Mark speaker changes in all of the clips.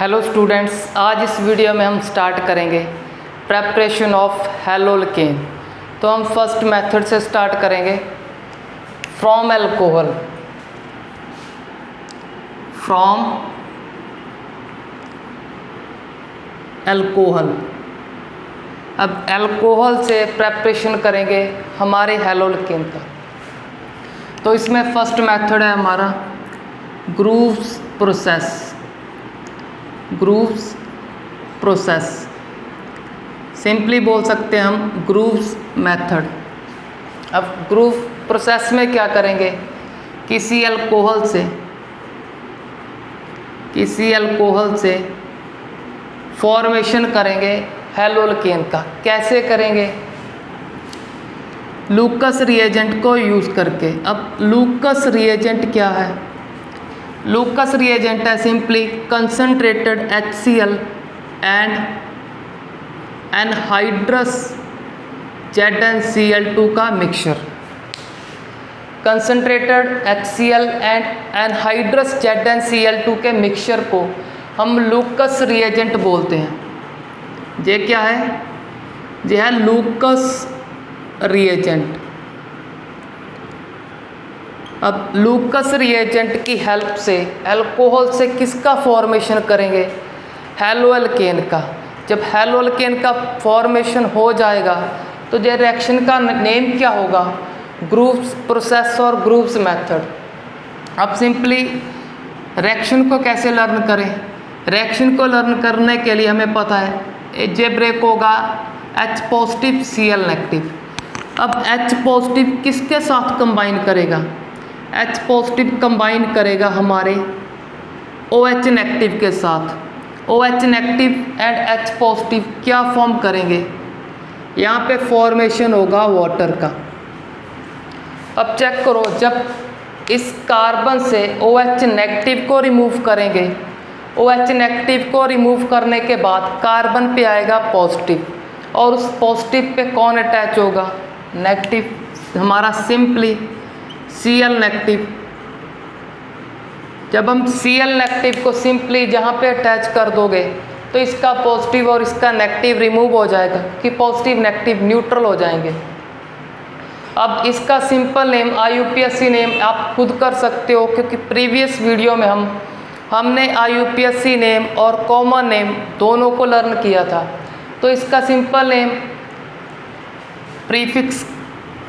Speaker 1: Hello students, आज इस video में हम स्टार्ट करेंगे प्रेपरेशन ऑफ हैलोल्केन। तो हम फर्स्ट मेथड से स्टार्ट करेंगे, फ्रॉम अल्कोहल। From alcohol. अब अल्कोहल से प्रेपरेशन करेंगे हमारे हैलोल्केन का। तो इसमें फर्स्ट मेथड है हमारा Groves process. Groves process simply बोल सकते हैं हम ग्रूव्स मेथड। अब ग्रूव प्रोसेस में क्या करेंगे, किसी अल्कोहल से फॉर्मेशन करेंगे हैलोल्केन का। कैसे करेंगे? लूकस रिएजेंट को यूज़ करके। अब लूकस रिएजेंट क्या है? लूकस रिएजेंट है simply concentrated HCl and anhydrous ZnCl2 का mixture. Concentrated HCl and anhydrous ZnCl2 के मिक्सचर को हम लूकस रिएजेंट बोलते हैं। ये क्या है? ये है लूकस रिएजेंट। अब लूकस रिएजेंट की हेल्प से अल्कोहल से किसका फॉर्मेशन करेंगे? हैलोल्केन का। जब हैलोल्केन का फॉर्मेशन हो जाएगा तो ये रिएक्शन का नेम क्या होगा? ग्रूव्स प्रोसेस और ग्रूव्स मेथड। अब सिंपली रिएक्शन को कैसे लर्न करें? रिएक्शन को लर्न करने के लिए हमें पता है जे ब्रेक होगा H पॉजिटिव Cl नेगेटिव। अब H पॉजिटिव किसके साथ कंबाइन करेगा? H पॉजिटिव कंबाइन करेगा हमारे OH नेगेटिव के साथ। OH negative and H positive क्या फॉर्म करेंगे? यहाँ पे फॉर्मेशन होगा वाटर का। अब चेक करो, जब इस कार्बन से OH नेगेटिव को रिमूव करेंगे, OH नेगेटिव को रिमूव करने के बाद कार्बन पे आएगा पॉजिटिव, और उस पॉजिटिव पे कौन अटैच होगा? नेगेटिव, हमारा सिंपली Cl नेगेटिव। जब हम Cl नेगेटिव को सिंपली जहाँ पे अटैच कर दोगे तो इसका पॉजिटिव और इसका नेगेटिव रिमूव हो जाएगा, कि पॉजिटिव नेगेटिव न्यूट्रल हो जाएंगे। अब इसका सिंपल नेम IUPAC नेम आप खुद कर सकते हो, क्योंकि प्रीवियस वीडियो में हमने IUPAC नेम और कॉमन नेम दोनों को लर्न किया था। तो इसका सिंपल नेम प्रीफिक्स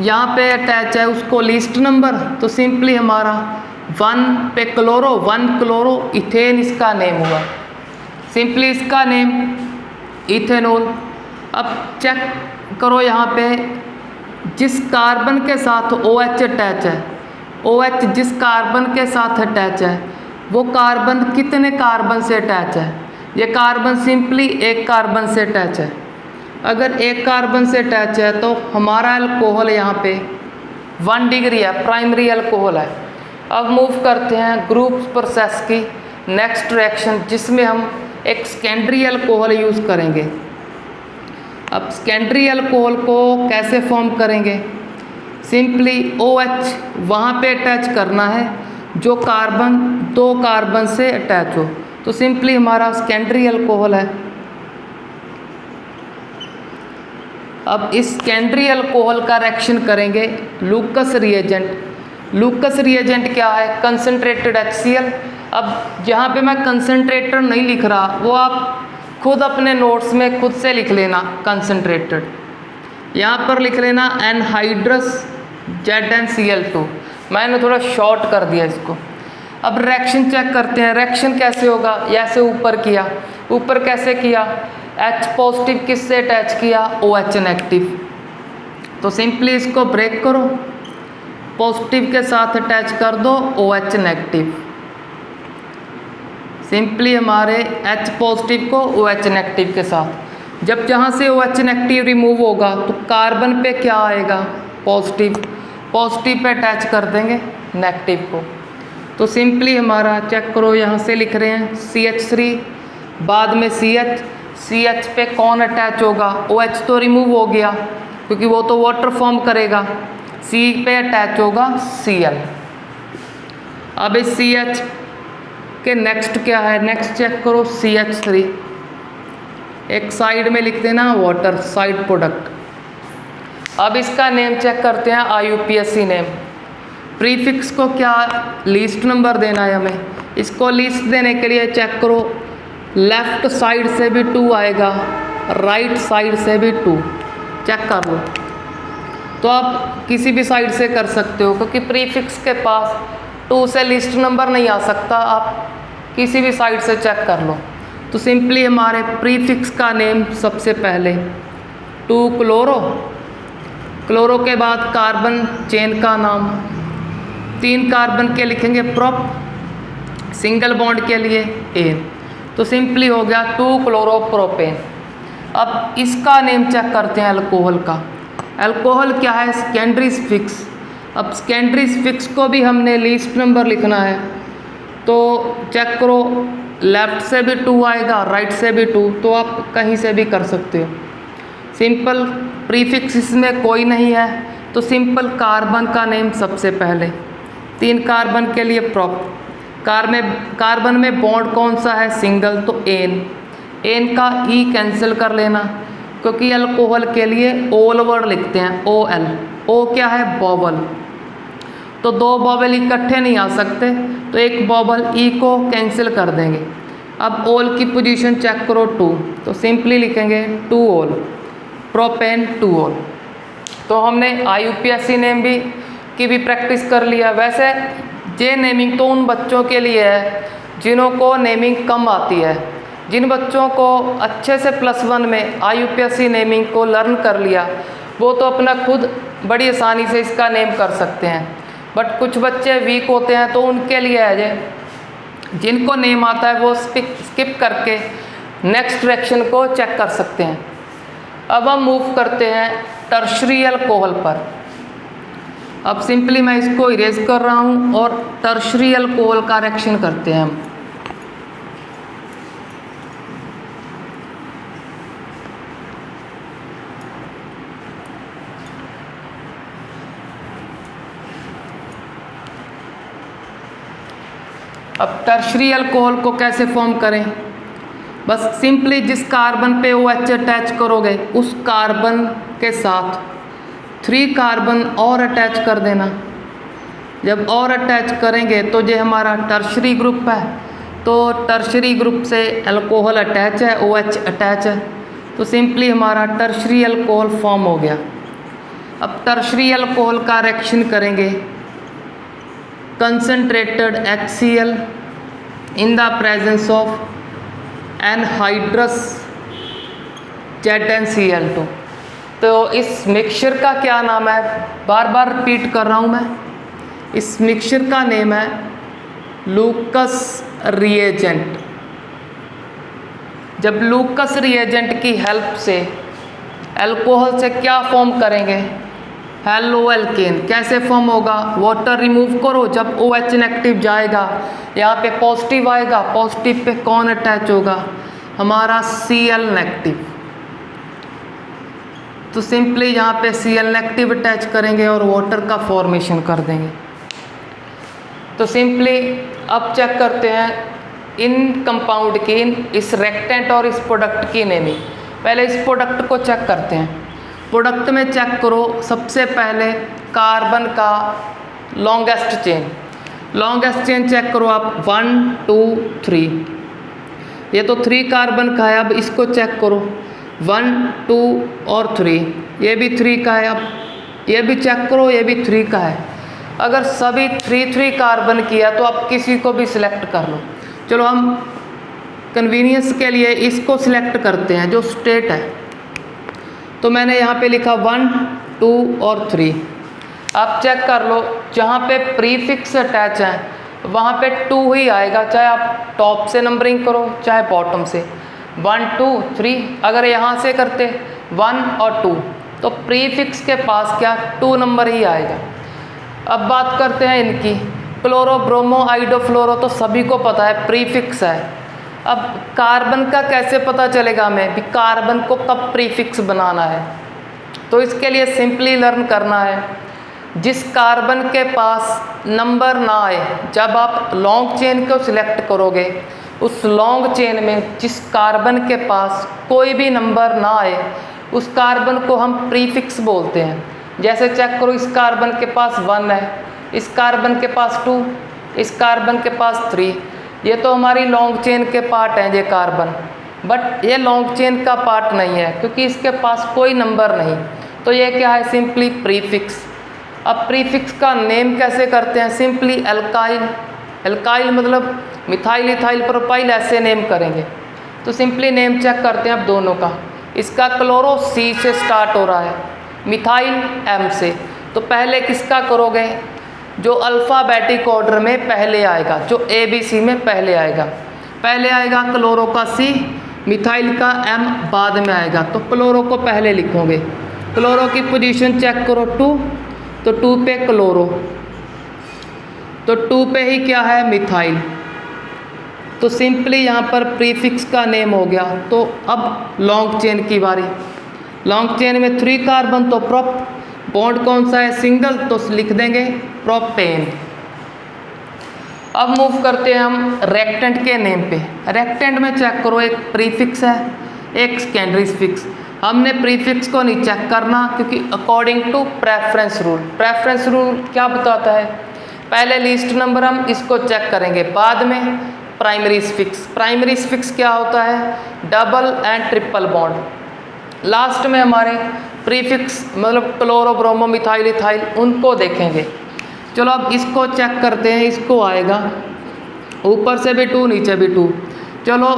Speaker 1: यहाँ पे अटैच है, उसको लिस्ट नंबर, तो सिंपली हमारा 1 पे क्लोरो 1 क्लोरो इथेन इसका नेम हुआ। सिंपली इसका नेम इथेनॉल। अब चेक करो, यहाँ पे जिस कार्बन के साथ OH अटैच है, OH जिस कार्बन के साथ अटैच है वो कार्बन कितने कार्बन से अटैच है? ये कार्बन सिंपली एक कार्बन से अटैच है। अगर एक कार्बन से अटैच है तो हमारा अल्कोहल यहाँ पे 1 डिग्री है, प्राइमरी अल्कोहल है। अब मूव करते हैं ग्रूव्स प्रोसेस की नेक्स्ट रिएक्शन, जिसमें हम एक सेकेंडरी अल्कोहल यूज़ करेंगे। अब सेकेंडरी अल्कोहल को कैसे फॉर्म करेंगे? सिंपली OH वहाँ पे अटैच करना है जो कार्बन 2 कार्बन से अटैच हो, तो सिंपली हमारा सेकेंडरी अल्कोहल है। अब इस सेकेंडरी अल्कोहल का रिएक्शन करेंगे लूकस रिएजेंट। लूकस रिएजेंट क्या है? Concentrated HCl। अब यहाँ पे मैं कंसनट्रेटर नहीं लिख रहा, वो आप खुद अपने नोट्स में खुद से लिख लेना कंसनट्रेटेड। यहाँ पर लिख लेना एनहाइड्रस ZnCl2। मैंने थोड़ा शॉर्ट कर दिया इसको। अब रिएक्शन चेक करते हैं, रिएक्शन कैसे होगा? ऐसे ऊपर किया, ऊपर कैसे किया? H पॉजिटिव किससे अटैच किया? OH negative. तो सिंपली इसको ब्रेक करो, पॉजिटिव के साथ अटैच कर दो OH नेगेटिव। सिंपली हमारे H पॉजिटिव को OH नेगेटिव के साथ, जब जहाँ से OH नेगेटिव रिमूव होगा तो कार्बन पे क्या आएगा? पॉजिटिव। पॉजिटिव पे अटैच कर देंगे नेगेटिव को। तो सिंपली हमारा चेक करो, यहाँ से लिख रहे हैं CH3, बाद में CH पे कौन अटैच होगा? OH तो रिमूव हो गया क्योंकि वो तो वाटर फॉर्म करेगा। C पे अटैच होगा Cl। अब इस CH कि नेक्स्ट क्या है, नेक्स्ट चेक करो CH3, एक साइड में लिख देना वाटर, साइड प्रोडक्ट। अब इसका नेम चेक करते हैं IUPAC नेम। प्रीफिक्स को क्या लीस्ट नंबर देना है हमें, इसको लीस्ट देने के लिए चेक करो लेफ़्ट साइड से भी 2 आएगा, राइट साइड से भी 2, चेक कर लो। तो आप किसी भी साइड से कर सकते हो क्योंकि प्रीफिक्स के पास 2 से लीस्ट नंबर नहीं आ सकता, आप किसी भी साइड से चेक कर लो। तो सिंपली हमारे प्रीफिक्स का नेम सबसे पहले 2 क्लोरो, क्लोरो के बाद कार्बन चेन का नाम, 3 कार्बन के लिखेंगे प्रोप, सिंगल बॉन्ड के लिए एन, तो सिंपली हो गया 2 क्लोरोप्रोपेन। अब इसका नेम चेक करते हैं अल्कोहल का। अल्कोहल क्या है, सेकेंडरी फिक्स। अब सेकेंडरी फिक्स को भी हमने लीस्ट नंबर लिखना है, तो चेक करो लेफ़्ट से भी 2 आएगा, राइट से भी 2, तो आप कहीं से भी कर सकते हो। सिंपल प्रीफिक्स इसमें कोई नहीं है, तो सिंपल कार्बन का नेम सबसे पहले, 3 कार्बन के लिए प्रोप, कार्बन में बॉन्ड कौन सा है, सिंगल, तो एन का ई कैंसिल कर लेना क्योंकि अल्कोहल के लिए ओल वर्ड लिखते हैं, OL, ओ क्या है, बॉबल, तो 2 बॉबल इकट्ठे नहीं आ सकते, तो एक बॉबल ई को कैंसिल कर देंगे। अब ओल की पोजीशन चेक करो 2, तो सिंपली लिखेंगे 2 ओल, प्रोपेन 2 ओल। तो हमने IUPAC नेम की भी प्रैक्टिस कर लिया। वैसे ये नेमिंग तो उन बच्चों के लिए है जिन्हों को नेमिंग कम आती है। जिन बच्चों को अच्छे से +1 में IUPAC नेमिंग को लर्न कर लिया, वो तो अपना खुद बड़ी आसानी से इसका नेम कर सकते हैं। बट कुछ बच्चे वीक होते हैं, तो उनके लिए है जे जिनको नेम आता है वो स्किप करके नेक्स्ट डायरेक्शन को चेक कर सकते हैं। अब हम मूव करते हैं टर्शरी अल्कोहल पर। अब सिंपली मैं इसको इरेज कर रहा हूँ और टर्शरी अल्कोहल का रिएक्शन करते हैं हम। अब टर्शरी अल्कोहल को कैसे फॉर्म करें, बस सिंपली जिस कार्बन पे OH अटैच करोगे उस कार्बन के साथ 3 कार्बन और अटैच कर देना। जब और अटैच करेंगे तो ये हमारा टर्शरी ग्रुप है, तो टर्शरी ग्रुप से अल्कोहल अटैच है, OH अटैच है, तो सिंपली हमारा टर्शरी अल्कोहल फॉर्म हो गया। अब टर्शरी अल्कोहल का रिएक्शन करेंगे concentrated HCl in the presence of anhydrous ZnCl2। तो इस मिक्सचर का क्या नाम है, बार बार रिपीट कर रहा हूँ मैं, इस मिक्सचर का नेम है लूकस रिएजेंट। जब लूकस रिएजेंट की हेल्प से अल्कोहल से क्या फॉर्म करेंगे, हेलो एल्केन। कैसे फॉर्म होगा, वाटर रिमूव करो, जब OH नेगेटिव जाएगा यहाँ पे पॉजिटिव आएगा, पॉजिटिव पे कौन अटैच होगा, हमारा Cl नेगेटिव। तो सिंपली यहाँ पे Cl नेगेटिव अटैच करेंगे और वाटर का फॉर्मेशन कर देंगे। तो सिंपली अब चेक करते हैं इन कंपाउंड की, इस रिएक्टेंट और इस प्रोडक्ट की नेमिंग। पहले इस प्रोडक्ट को चेक करते हैं। प्रोडक्ट में चेक करो सबसे पहले कार्बन का longest chain, longest chain check करो आप 1 2 3, ये तो 3 कार्बन का है। अब इसको चेक करो 1 2 और 3, ये भी 3 का है। अब ये भी चेक करो, ये भी 3 का है। अगर सभी 3 कार्बन किया तो आप किसी को भी सिलेक्ट कर लो। चलो हम कन्वीनियंस के लिए इसको सिलेक्ट करते हैं जो स्टेट है, तो मैंने यहाँ पे लिखा 1 2 और 3। आप चेक कर लो जहाँ पे प्रीफिक्स अटैच है वहाँ पे 2 ही आएगा, चाहे आप टॉप से नंबरिंग करो चाहे बॉटम से, 1 2 3। अगर यहाँ से करते 1 और 2 तो प्रीफिक्स के पास क्या 2 नंबर ही आएगा। अब बात करते हैं इनकी, क्लोरो ब्रोमो आइडो फ्लोरो तो सभी को पता है प्रीफिक्स है। अब कार्बन का कैसे पता चलेगा हमें भी कार्बन को कब प्रीफिक्स बनाना है, तो इसके लिए सिंपली लर्न करना है जिस कार्बन के पास नंबर ना आए, जब आप लॉन्ग चेन को सिलेक्ट करोगे उस लॉन्ग चेन में जिस कार्बन के पास कोई भी नंबर ना आए उस कार्बन को हम प्रीफिक्स बोलते हैं। जैसे चेक करो, इस कार्बन के पास 1 है, इस कार्बन के पास 2, इस कार्बन के पास 3। ये तो हमारी लॉन्ग चेन के पार्ट हैं ये कार्बन, बट ये लॉन्ग चेन का पार्ट नहीं है क्योंकि इसके पास कोई नंबर नहीं। तो ये क्या है? Simply prefix. अब प्रीफिक्स का नेम कैसे करते हैं? Simply alkyl. एल्काइल मतलब मिथाइल, इथाइल, प्रोपाइल, ऐसे नेम करेंगे। तो सिंपली नेम चेक करते हैं अब दोनों का। इसका क्लोरो C से स्टार्ट हो रहा है, मिथाइल M से। तो पहले किसका करोगे? जो अल्फ़ाबेटिक ऑर्डर में पहले आएगा, जो ABC में पहले आएगा। पहले आएगा क्लोरो का C, मिथाइल का M बाद में आएगा। तो क्लोरो को पहले लिखोगे। क्लोरो की पोजीशन चेक करो 2, तो 2 पे क्लोरो, तो 2 पे ही क्या है? मिथाइल। तो सिंपली यहाँ पर प्रीफिक्स का नेम हो गया। तो अब लॉन्ग चेन की बारी। लॉन्ग चेन में 3 कार्बन, तो प्रोप। बॉन्ड कौन सा है? सिंगल, तो लिख देंगे प्रोपेन। अब मूव करते हैं हम रेक्टेंट के नेम पे। रेक्टेंट में चेक करो, एक प्रीफिक्स है, एक सेकेंडरी फिक्स। हमने प्रीफिक्स को नहीं चेक करना क्योंकि according to preference rule. Preference rule क्या बताता है? पहले लीस्ट नंबर हम इसको चेक करेंगे, बाद में प्राइमरी फिक्स। प्राइमरी फिक्स क्या होता है? Double and triple bond. Last में हमारे प्रीफिक्स मतलब क्लोरो, ब्रोमो, मिथाइल, इथाइल, उनको देखेंगे। चलो अब इसको चेक करते हैं। इसको आएगा ऊपर से भी 2, नीचे भी 2। चलो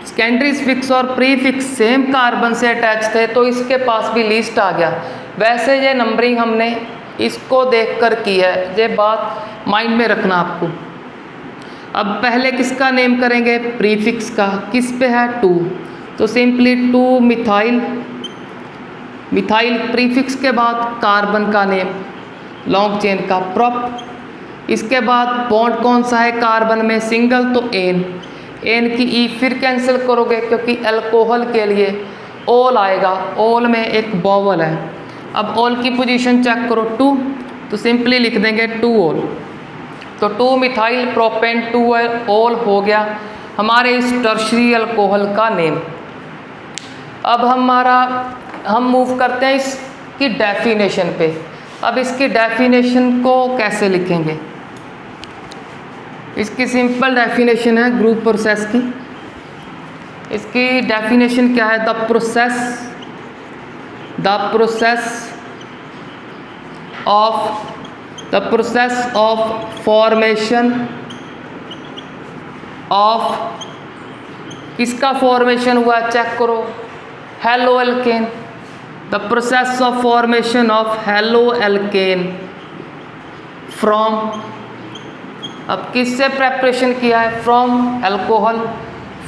Speaker 1: सेकेंडरी फिक्स और प्रीफिक्स सेम कार्बन से अटैच थे तो इसके पास भी लीस्ट आ गया। वैसे ये नंबरिंग हमने इसको देखकर की है, ये बात माइंड में रखना आपको। अब पहले किसका नेम करेंगे? प्रीफिक्स का। किस पे है? 2, तो सिंपली 2 मिथाइल। मिथाइल प्रीफिक्स के बाद कार्बन का नेम लॉन्ग चेन का प्रोप। इसके बाद बॉन्ड कौन सा है कार्बन में? सिंगल, तो एन। एन की ई फिर कैंसिल करोगे क्योंकि अल्कोहल के लिए ओल आएगा, ओल में एक वोवल है। अब ओल की पोजीशन चेक करो 2, तो सिंपली लिख देंगे 2 ओल। तो 2 मिथाइल प्रोपेन 2 ओल हो गया हमारे इस टर्शरी अल्कोहल का नेम। अब हम मूव करते हैं इसकी डेफिनेशन पे। अब इसकी डेफिनेशन को कैसे लिखेंगे? इसकी सिंपल डेफिनेशन है ग्रुप प्रोसेस की। इसकी डेफिनेशन क्या है? The process of formation of किसका फॉर्मेशन हुआ? चेक करो, halo alkane. The process of formation of halo alkane from, अब किससे प्रेपरेशन किया है? From alcohol.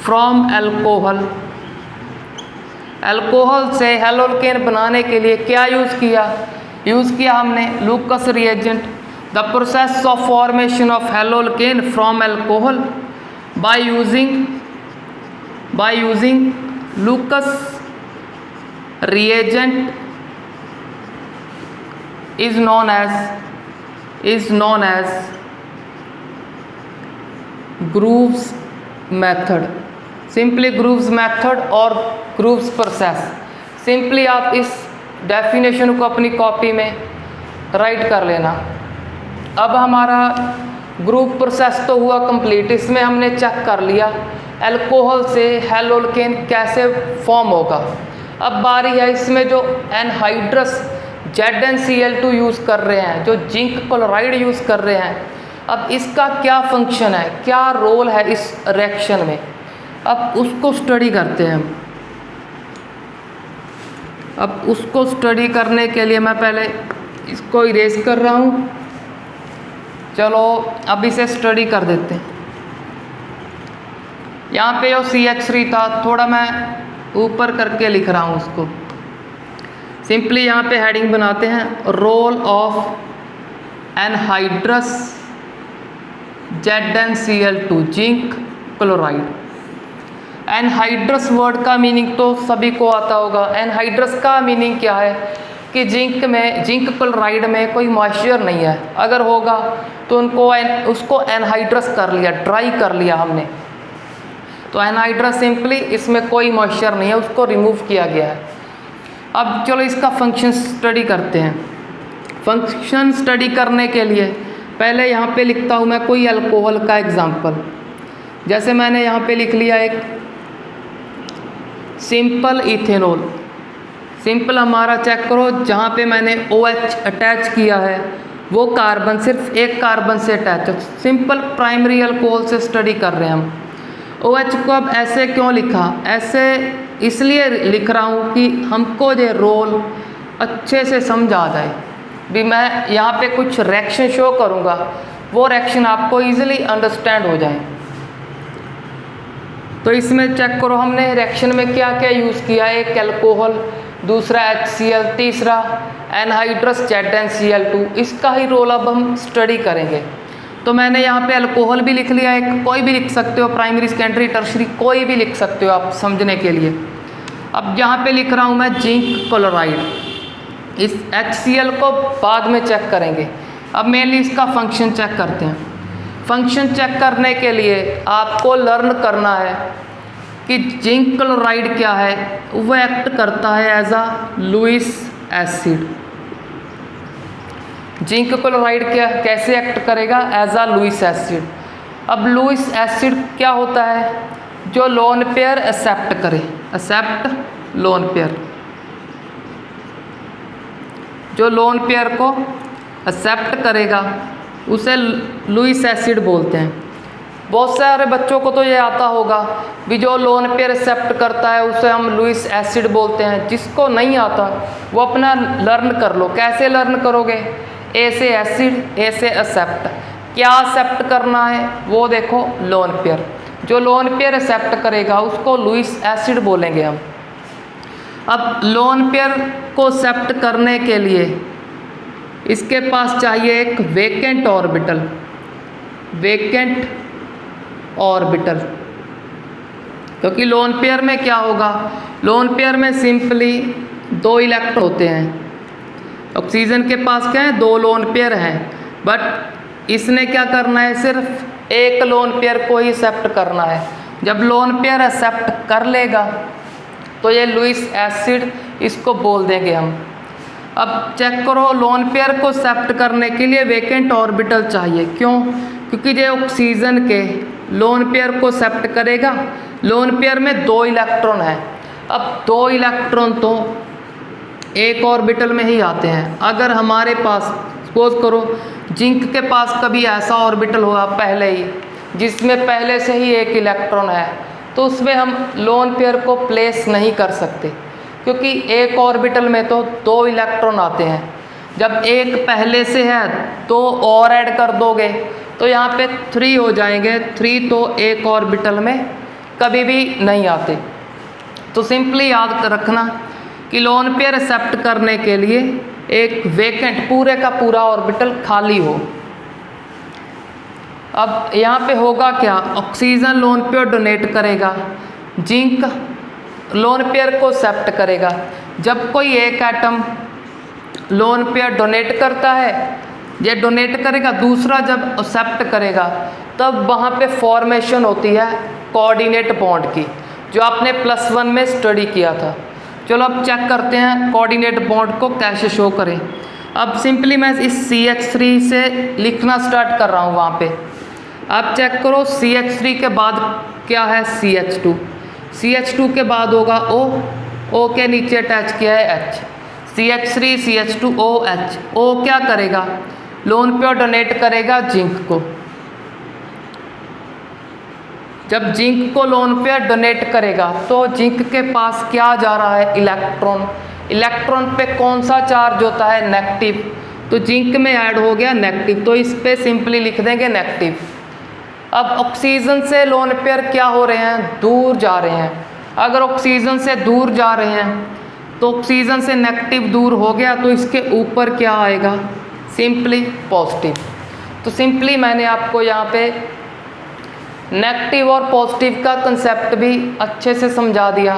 Speaker 1: From alcohol, alcohol से हेलो एल्केन बनाने के लिए क्या यूज़ किया? यूज़ किया हमने लूकस reagent. The process of formation of halo alkane from alcohol by using लूकस reagent is known as Groves method। Simply Groves method और ग्रूव्स प्रोसेस। सिंपली आप इस डेफिनेशन को अपनी कॉपी में राइट कर लेना। अब हमारा ग्रुप प्रोसेस तो हुआ कंप्लीट। इसमें हमने चेक कर लिया अल्कोहल से हेलो एल्केन कैसे फॉर्म होगा। अब बारी है इसमें जो एनहाइड्रस ZnCl2 यूज़ कर रहे हैं, जो जिंक क्लोराइड यूज़ कर रहे हैं। अब इसका क्या फंक्शन है, क्या रोल है इस रिएक्शन में, अब उसको स्टडी करते हैं हम। अब उसको स्टडी करने के लिए मैं पहले इसको इरेज कर रहा हूँ। चलो अब इसे स्टडी कर देते हैं। यहाँ पे जो CH3 था थोड़ा मैं ऊपर करके लिख रहा हूँ उसको। सिंपली यहाँ पे हेडिंग बनाते हैं, role of anhydrous ZnCl2 zinc chloride. Anhydrous word का मीनिंग तो सभी को आता होगा। एनहाइड्रस का मीनिंग क्या है? कि जिंक क्लोराइड में कोई मॉइस्चर नहीं है, अगर होगा तो उसको एनहाइड्रस कर लिया, ड्राई कर लिया हमने, तो एनहाइड्रस सिंपली इसमें कोई मॉइस्चर नहीं है, उसको रिमूव किया गया है। अब चलो इसका फंक्शन स्टडी करते हैं। फंक्शन स्टडी करने के लिए पहले यहाँ पे लिखता हूँ मैं कोई अल्कोहल का एग्जाम्पल। जैसे मैंने यहाँ पे लिख लिया एक सिंपल इथेनॉल। सिंपल हमारा चेक करो, जहाँ पे मैंने OH अटैच किया है वो कार्बन सिर्फ एक कार्बन से अटैच है। सिंपल प्राइमरी अल्कोहल से स्टडी कर रहे हैं हम। OH को अब ऐसे क्यों लिखा? ऐसे इसलिए लिख रहा हूँ कि हमको ये रोल अच्छे से समझ आ जाए। भी मैं यहाँ पे कुछ रिएक्शन शो करूँगा, वो रिएक्शन आपको इजीली अंडरस्टैंड हो जाए। तो इसमें चेक करो हमने रिएक्शन में क्या क्या यूज़ किया है। एक अल्कोहल, दूसरा HCl, तीसरा एनहाइड्रस ZnCl2। इसका ही रोल अब हम स्टडी करेंगे। तो मैंने यहाँ पे अल्कोहल भी लिख लिया, एक कोई भी लिख सकते हो, प्राइमरी सेकेंडरी टर्शरी कोई भी लिख सकते हो आप समझने के लिए। अब यहाँ पे लिख रहा हूँ मैं जिंक क्लोराइड। इस HCl को बाद में चेक करेंगे, अब मेनली इसका फंक्शन चेक करते हैं। फंक्शन चेक करने के लिए आपको लर्न करना है कि जिंक क्लोराइड क्या है। वो एक्ट करता है as a Lewis acid. Zinc chloride क्या कैसे एक्ट करेगा? As a Lewis acid. अब लुईस एसिड क्या होता है? जो लोन पेयर एक्सेप्ट करे, एक्सेप्ट लोन पेयर, जो लोन पेयर को एक्सेप्ट करेगा उसे लुईस एसिड बोलते हैं। बहुत सारे बच्चों को तो ये आता होगा भी जो लोन पेयर एक्सेप्ट करता है उसे हम लुईस एसिड बोलते हैं। जिसको नहीं आता वो अपना लर्न कर लो। कैसे लर्न करोगे? ए से एसिड, ए से एक्सेप्ट। क्या एक्सेप्ट करना है वो देखो, लोन पेयर। जो लोन पेयर एक्सेप्ट करेगा उसको लुईस एसिड बोलेंगे हम। अब लोन पेयर को एक्सेप्ट करने के लिए इसके पास चाहिए एक वेकेंट ऑर्बिटल। वेकेंट ऑर्बिटल, क्योंकि लोन पेयर में क्या होगा? लोन पेयर में सिंपली 2 इलेक्ट्रॉन होते हैं। ऑक्सीजन के पास क्या है? 2 लोन पेयर हैं, बट इसने क्या करना है? सिर्फ एक लोन पेयर को ही एक्सेप्ट करना है। जब लोन पेयर एक्सेप्ट कर लेगा तो ये लुईस एसिड इसको बोल देंगे हम। अब चेक करो, लोन पेयर को एक्सेप्ट करने के लिए वेकेंट ऑर्बिटल चाहिए। क्यों? क्योंकि ये ऑक्सीजन के लोन पेयर को एक्सेप्ट करेगा। लोन पेयर में 2 इलेक्ट्रॉन है। अब 2 इलेक्ट्रॉन तो एक ऑर्बिटल में ही आते हैं। अगर हमारे पास सपोज करो जिंक के पास कभी ऐसा ऑर्बिटल हुआ पहले ही जिसमें पहले से ही 1 इलेक्ट्रॉन है, तो उसमें हम लोन पेयर को प्लेस नहीं कर सकते, क्योंकि एक ऑर्बिटल में तो 2 इलेक्ट्रॉन आते हैं। जब एक पहले से है तो और ऐड कर दोगे तो यहाँ पे 3 हो जाएंगे। 3 तो एक ऑर्बिटल में कभी भी नहीं आते। तो सिंपली याद रखना कि लोन पेयर एक्सेप्ट करने के लिए एक वेकेंट पूरे का पूरा ऑर्बिटल खाली हो। अब यहाँ पे होगा क्या? ऑक्सीजन लोन पेयर डोनेट करेगा, जिंक लोन पेयर को एक्सेप्ट करेगा। जब कोई एक एटम लोन पेयर डोनेट करता है, ये डोनेट करेगा, दूसरा जब एक्सेप्ट करेगा, तब वहाँ पे फॉर्मेशन होती है कोऑर्डिनेट बॉन्ड की, जो आपने +1 में स्टडी किया था। चलो अब चेक करते हैं कोऑर्डिनेट बॉन्ड को कैसे शो करें। अब सिंपली मैं इस CH3 से लिखना स्टार्ट कर रहा हूँ वहाँ पे। आप चेक करो, CH3 के बाद क्या है? CH2। CH2 के बाद होगा O, O के नीचे अटैच किया है H। CH3 CH2 OH। O क्या करेगा? लोन पेयर डोनेट करेगा जिंक को। जब जिंक को लोन पेयर डोनेट करेगा तो जिंक के पास क्या जा रहा है? इलेक्ट्रॉन। इलेक्ट्रॉन पे कौन सा चार्ज होता है? नेगेटिव। तो जिंक में ऐड हो गया नेगेटिव, तो इस पे सिंपली लिख देंगे नेगेटिव। अब ऑक्सीजन से लोन पेयर क्या हो रहे हैं? दूर जा रहे हैं। अगर ऑक्सीजन से दूर जा रहे हैं तो ऑक्सीजन से नेगेटिव दूर हो गया, तो इसके ऊपर क्या आएगा? Simply positive. तो सिंपली मैंने आपको यहाँ पे नेगेटिव और पॉजिटिव का कंसेप्ट भी अच्छे से समझा दिया।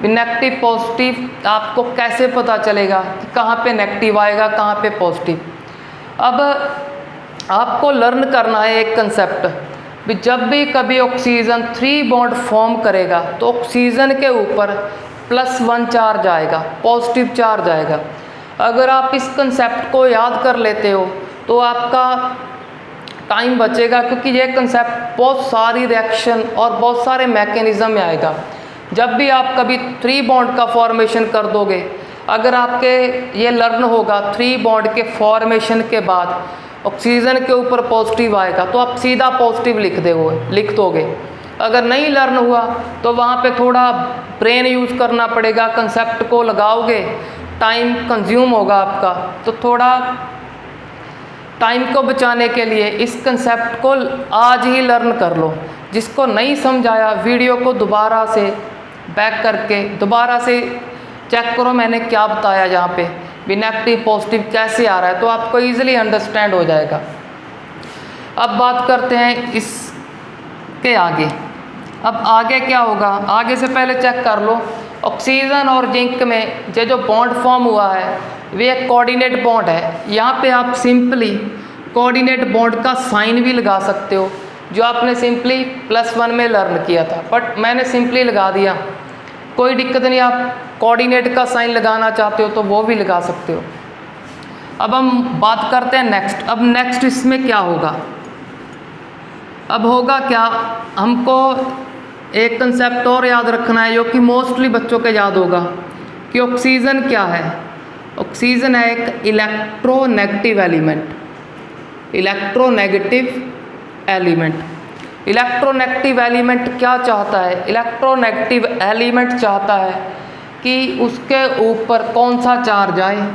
Speaker 1: नेगेटिव पॉजिटिव आपको कैसे पता चलेगा कि कहाँ पे नेगेटिव आएगा, कहाँ पे पॉजिटिव। अब आपको लर्न करना है एक कंसेप्ट भी, जब भी कभी ऑक्सीजन 3 बॉन्ड फॉर्म करेगा तो ऑक्सीजन के ऊपर +1 चार्ज आएगा, पॉजिटिव चार्ज आएगा। अगर आप इस कंसेप्ट को याद कर लेते हो तो आपका टाइम बचेगा, क्योंकि ये कंसेप्ट बहुत सारी रिएक्शन और बहुत सारे मैकेनिज़्म में आएगा। जब भी आप कभी 3 बॉन्ड का फॉर्मेशन कर दोगे, अगर आपके ये लर्न होगा 3 बॉन्ड के फॉर्मेशन के बाद ऑक्सीजन के ऊपर पॉजिटिव आएगा तो आप सीधा पॉजिटिव लिख दोगे। अगर नहीं लर्न हुआ तो वहाँ पे थोड़ा ब्रेन यूज़ करना पड़ेगा, कंसेप्ट को लगाओगे, टाइम कंज्यूम होगा आपका। तो थोड़ा टाइम को बचाने के लिए इस कंसेप्ट को आज ही लर्न कर लो। जिसको नहीं समझाया वीडियो को दोबारा से बैक करके दोबारा से चेक करो मैंने क्या बताया, यहाँ पे भी नेगेटिव पॉजिटिव कैसे आ रहा है, तो आपको ईजिली अंडरस्टैंड हो जाएगा। अब बात करते हैं इसके आगे। अब आगे क्या होगा, आगे से पहले चेक कर लो ऑक्सीजन और जिंक में जो बॉन्ड फॉर्म हुआ है वे एक कोऑर्डिनेट बॉन्ड है। यहाँ पे आप सिंपली कोऑर्डिनेट बॉन्ड का साइन भी लगा सकते हो, जो आपने सिंपली +1 में लर्न किया था, बट मैंने सिंपली लगा दिया, कोई दिक्कत नहीं। आप कोऑर्डिनेट का साइन लगाना चाहते हो तो वो भी लगा सकते हो। अब हम बात करते हैं नेक्स्ट। अब नेक्स्ट इसमें क्या होगा, अब होगा क्या, हमको एक कंसेप्ट और याद रखना है जो कि मोस्टली बच्चों के याद होगा कि ऑक्सीजन क्या है। ऑक्सीजन है एक electronegative element. Electronegative element electronegative element क्या चाहता है, इलेक्ट्रोनेगेटिव एलिमेंट चाहता है कि उसके ऊपर कौन सा चार्ज आए,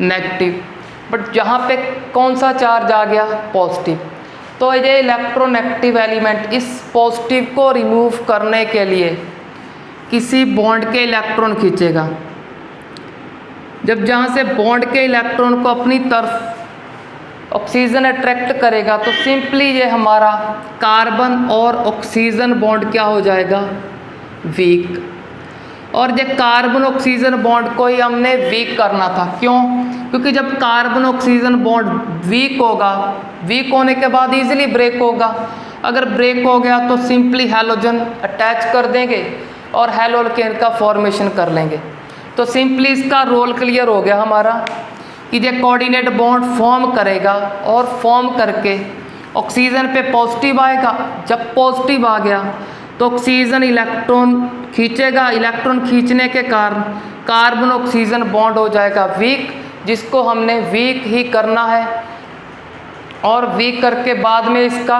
Speaker 1: नेगेटिव, बट जहाँ पे कौन सा चार्ज आ गया, पॉजिटिव। तो ये इलेक्ट्रोनेगेटिव एलिमेंट इस पॉजिटिव को रिमूव करने के लिए किसी बॉन्ड के इलेक्ट्रॉन खींचेगा। जब जहाँ से बॉन्ड के इलेक्ट्रॉन को अपनी तरफ ऑक्सीजन अट्रैक्ट करेगा तो सिंपली ये हमारा कार्बन और ऑक्सीजन बॉन्ड क्या हो जाएगा, वीक। और ये कार्बन ऑक्सीजन बॉन्ड को ही हमने वीक करना था। क्यों? क्योंकि जब कार्बन ऑक्सीजन बॉन्ड वीक होगा, वीक होने के बाद इजीली ब्रेक होगा। अगर ब्रेक हो गया तो सिंपली हैलोजन अटैच कर देंगे और हैलोअल्केन का फॉर्मेशन कर लेंगे। तो सिंपली इसका रोल क्लियर हो गया हमारा कि ये कोऑर्डिनेट बॉन्ड फॉर्म करेगा और फॉर्म करके ऑक्सीजन पे पॉजिटिव आएगा। जब पॉजिटिव आ गया तो ऑक्सीजन इलेक्ट्रॉन खींचेगा, इलेक्ट्रॉन खींचने के कारण कार्बन ऑक्सीजन बॉन्ड हो जाएगा वीक, जिसको हमने वीक ही करना है। और वीक करके बाद में इसका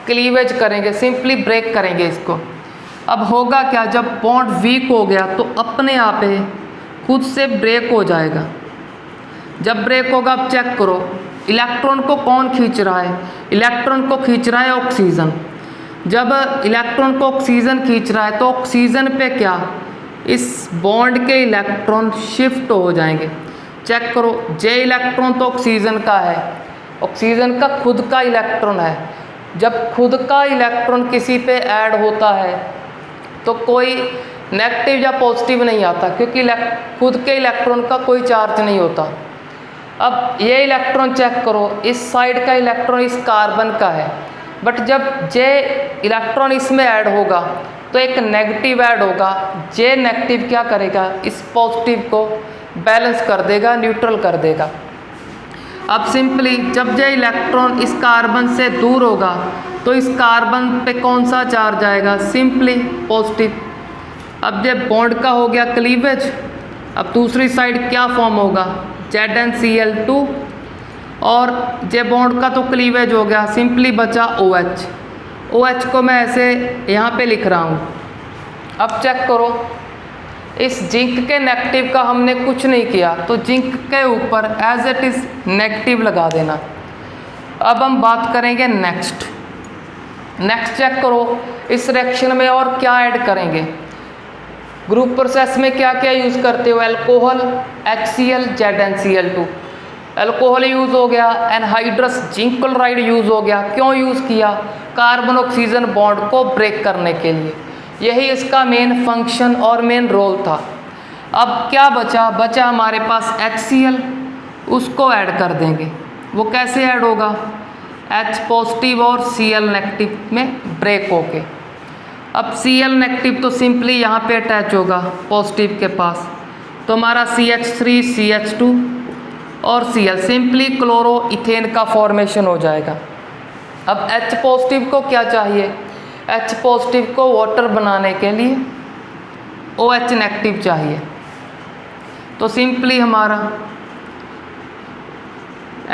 Speaker 1: क्लीवेज करेंगे, सिंपली ब्रेक करेंगे इसको। अब होगा क्या, जब बॉन्ड वीक हो गया तो अपने आप ही खुद से ब्रेक हो जाएगा। जब ब्रेक होगा, अब चेक करो इलेक्ट्रॉन को कौन खींच रहा है, इलेक्ट्रॉन को खींच रहा है ऑक्सीजन। जब इलेक्ट्रॉन को ऑक्सीजन खींच रहा है तो ऑक्सीजन पे क्या, इस बॉन्ड के इलेक्ट्रॉन शिफ्ट हो जाएंगे। चेक करो, जे इलेक्ट्रॉन तो ऑक्सीजन का है, ऑक्सीजन का खुद का इलेक्ट्रॉन है। जब खुद का इलेक्ट्रॉन किसी पे ऐड होता है तो कोई नेगेटिव या पॉजिटिव नहीं आता, क्योंकि खुद के इलेक्ट्रॉन का कोई चार्ज नहीं होता। अब ये इलेक्ट्रॉन चेक करो, इस साइड का इलेक्ट्रॉन इस कार्बन का है, बट जब जे इलेक्ट्रॉन इसमें ऐड होगा तो एक नेगेटिव ऐड होगा। जे नेगेटिव क्या करेगा, इस पॉजिटिव को बैलेंस कर देगा, न्यूट्रल कर देगा। अब सिंपली जब जे इलेक्ट्रॉन इस कार्बन से दूर होगा तो इस कार्बन पे कौन सा चार्ज आएगा, सिंपली पॉजिटिव। अब ये बॉन्ड का हो गया क्लीवेज। अब दूसरी साइड क्या फॉर्म होगा, ZnCl2, और जे बॉन्ड का तो क्लीवेज हो गया, सिंपली बचा OH। OH को मैं ऐसे यहाँ पे लिख रहा हूँ। अब चेक करो, इस जिंक के नेगेटिव का हमने कुछ नहीं किया, तो जिंक के ऊपर एज इट इज़ नेगेटिव लगा देना। अब हम बात करेंगे नेक्स्ट। चेक करो इस रिएक्शन में और क्या ऐड करेंगे। ग्रुप प्रोसेस में क्या क्या यूज़ करते हो, alcohol, HCl, ZnCl2। Alcohol use हो गया, एनहाइड्रस जिंक क्लोराइड यूज़ हो गया। क्यों यूज़ किया, कार्बन ऑक्सीजन बॉन्ड को ब्रेक करने के लिए। यही इसका मेन फंक्शन और मेन रोल था। अब क्या बचा हमारे पास HCl, उसको ऐड कर देंगे। वो कैसे ऐड होगा? H पॉजिटिव और Cl नेगेटिव में ब्रेक होके। अब Cl नेगेटिव तो सिंपली यहाँ पे अटैच होगा पॉजिटिव के पास, तो हमारा CH3 CH2 और Cl सिंपली क्लोरो इथेन का फॉर्मेशन हो जाएगा। अब H पॉजिटिव को क्या चाहिए? H पॉजिटिव को वाटर बनाने के लिए OH नेगेटिव चाहिए, तो सिंपली हमारा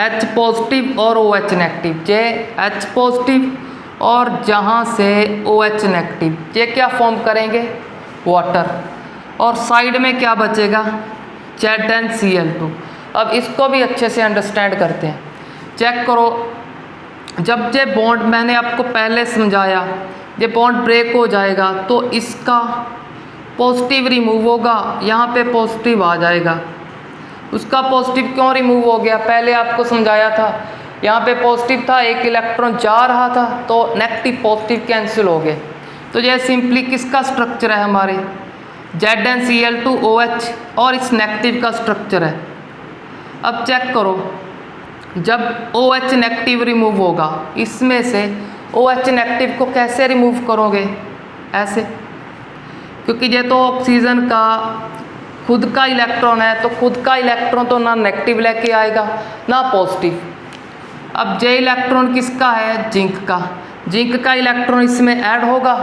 Speaker 1: H पॉजिटिव और OH नेगेटिव, जे H पॉजिटिव और जहाँ से OH नेगेटिव, ये क्या फॉर्म करेंगे? वाटर। और साइड में क्या बचेगा? ZnCl2। अब इसको भी अच्छे से अंडरस्टैंड करते हैं। चेक करो, जब ये बॉन्ड मैंने आपको पहले समझाया, ये बॉन्ड ब्रेक हो जाएगा तो इसका पॉजिटिव रिमूव होगा, यहाँ पे पॉजिटिव आ जाएगा। उसका पॉजिटिव क्यों रिमूव हो गया? पहले आपको समझाया था, यहाँ पे पॉजिटिव था, एक इलेक्ट्रॉन जा रहा था तो नेगेटिव पॉजिटिव कैंसिल हो गए। तो ये सिंपली किसका स्ट्रक्चर है? हमारे ZnCl2OH और इस नेगेटिव का स्ट्रक्चर है। अब चेक करो, जब OH नेगेटिव रिमूव होगा, इसमें से OH नेगेटिव को कैसे रिमूव करोगे? ऐसे, क्योंकि ये तो ऑक्सीजन का खुद का इलेक्ट्रॉन है, तो खुद का इलेक्ट्रॉन तो ना नेगेटिव लेके आएगा ना पॉजिटिव। अब जे इलेक्ट्रॉन किसका है? जिंक का। जिंक का इलेक्ट्रॉन इसमें ऐड होगा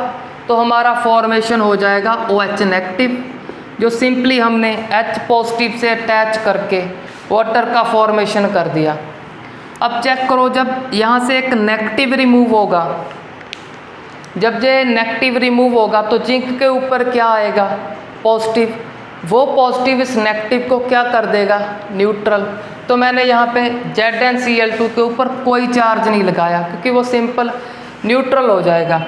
Speaker 1: तो हमारा फॉर्मेशन हो जाएगा OH नेगेटिव, जो सिंपली हमने H पॉजिटिव से अटैच करके वाटर का फॉर्मेशन कर दिया। अब चेक करो, जब यहाँ से एक नेगेटिव रिमूव होगा, जब ये नेगेटिव रिमूव होगा तो जिंक के ऊपर क्या आएगा? पॉजिटिव। वो पॉजिटिव इस नेगेटिव को क्या कर देगा? न्यूट्रल। तो मैंने यहाँ पे ZnCl2 के ऊपर कोई चार्ज नहीं लगाया, क्योंकि वो सिंपल न्यूट्रल हो जाएगा।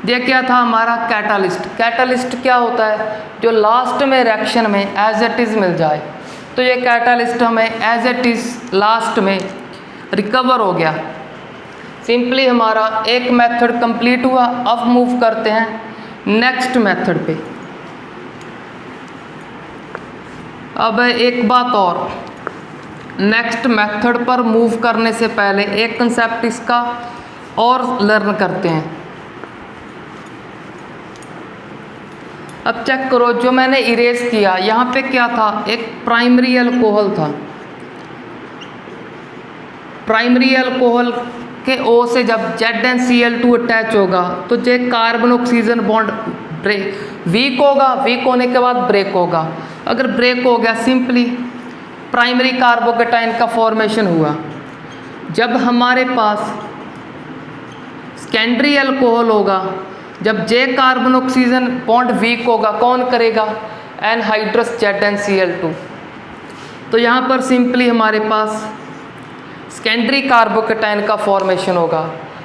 Speaker 1: ये क्या था? हमारा कैटालिस्ट। कैटालिस्ट क्या होता है? जो लास्ट में रिएक्शन में एज इट इज़ मिल जाए। तो ये कैटालिस्ट हमें एज इट इज़ लास्ट में रिकवर हो गया। सिंपली हमारा एक मेथड कंप्लीट हुआ। अब मूव करते हैं नेक्स्ट मेथड पे। अब एक बात और, नेक्स्ट मेथड पर मूव करने से पहले एक कंसेप्ट इसका और लर्न करते हैं। अब चेक करो, जो मैंने इरेज किया यहाँ पे क्या था? एक प्राइमरी अल्कोहल था। प्राइमरी अल्कोहल के O से जब ZnCl2 अटैच होगा तो जे कार्बन ऑक्सीजन बॉन्ड वीक होगा, वीक होने के बाद ब्रेक होगा। अगर ब्रेक हो गया, सिंपली प्राइमरी कार्बोकेटाइन का फॉर्मेशन हुआ। जब हमारे पास सेकेंडरी अल्कोहल होगा, जब जे कार्बन ऑक्सीजन बॉन्ड वीक होगा, कौन करेगा? Anhydrous ZnCl2। तो यहाँ पर सिंपली हमारे पास सेकेंडरी कार्बोकेटाइन का फॉर्मेशन होगा।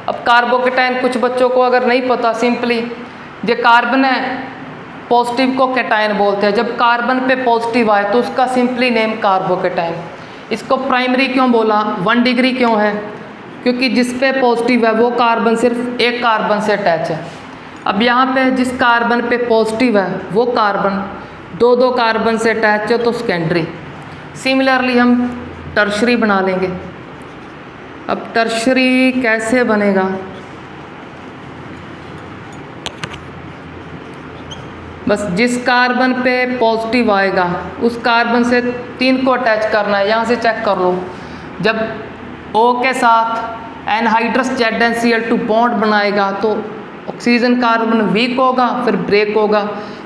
Speaker 1: अब कार्बोकेटाइन कुछ बच्चों को अगर नहीं पता, सिंपली जो कार्बन है पॉजिटिव को कैटायन बोलते हैं। जब कार्बन पे पॉजिटिव आए तो उसका सिंपली नेम कार्बोकेटाइन। इसको प्राइमरी क्यों बोला? 1 डिग्री क्यों है? क्योंकि जिस पे पॉजिटिव है वो कार्बन सिर्फ एक कार्बन से अटैच है। अब यहाँ पे जिस कार्बन पे पॉजिटिव है वो कार्बन 2 कार्बन से अटैच है, तो सेकेंडरी। सिमिलरली हम टर्शरी बना लेंगे। अब टर्शरी कैसे बनेगा? बस जिस कार्बन पे पॉजिटिव आएगा उस कार्बन से 3 को अटैच करना है। यहाँ से चेक कर लो, जब O के साथ एनहाइड्रस ZnCl2 बॉन्ड बनाएगा तो ऑक्सीजन कार्बन वीक होगा, फिर ब्रेक होगा।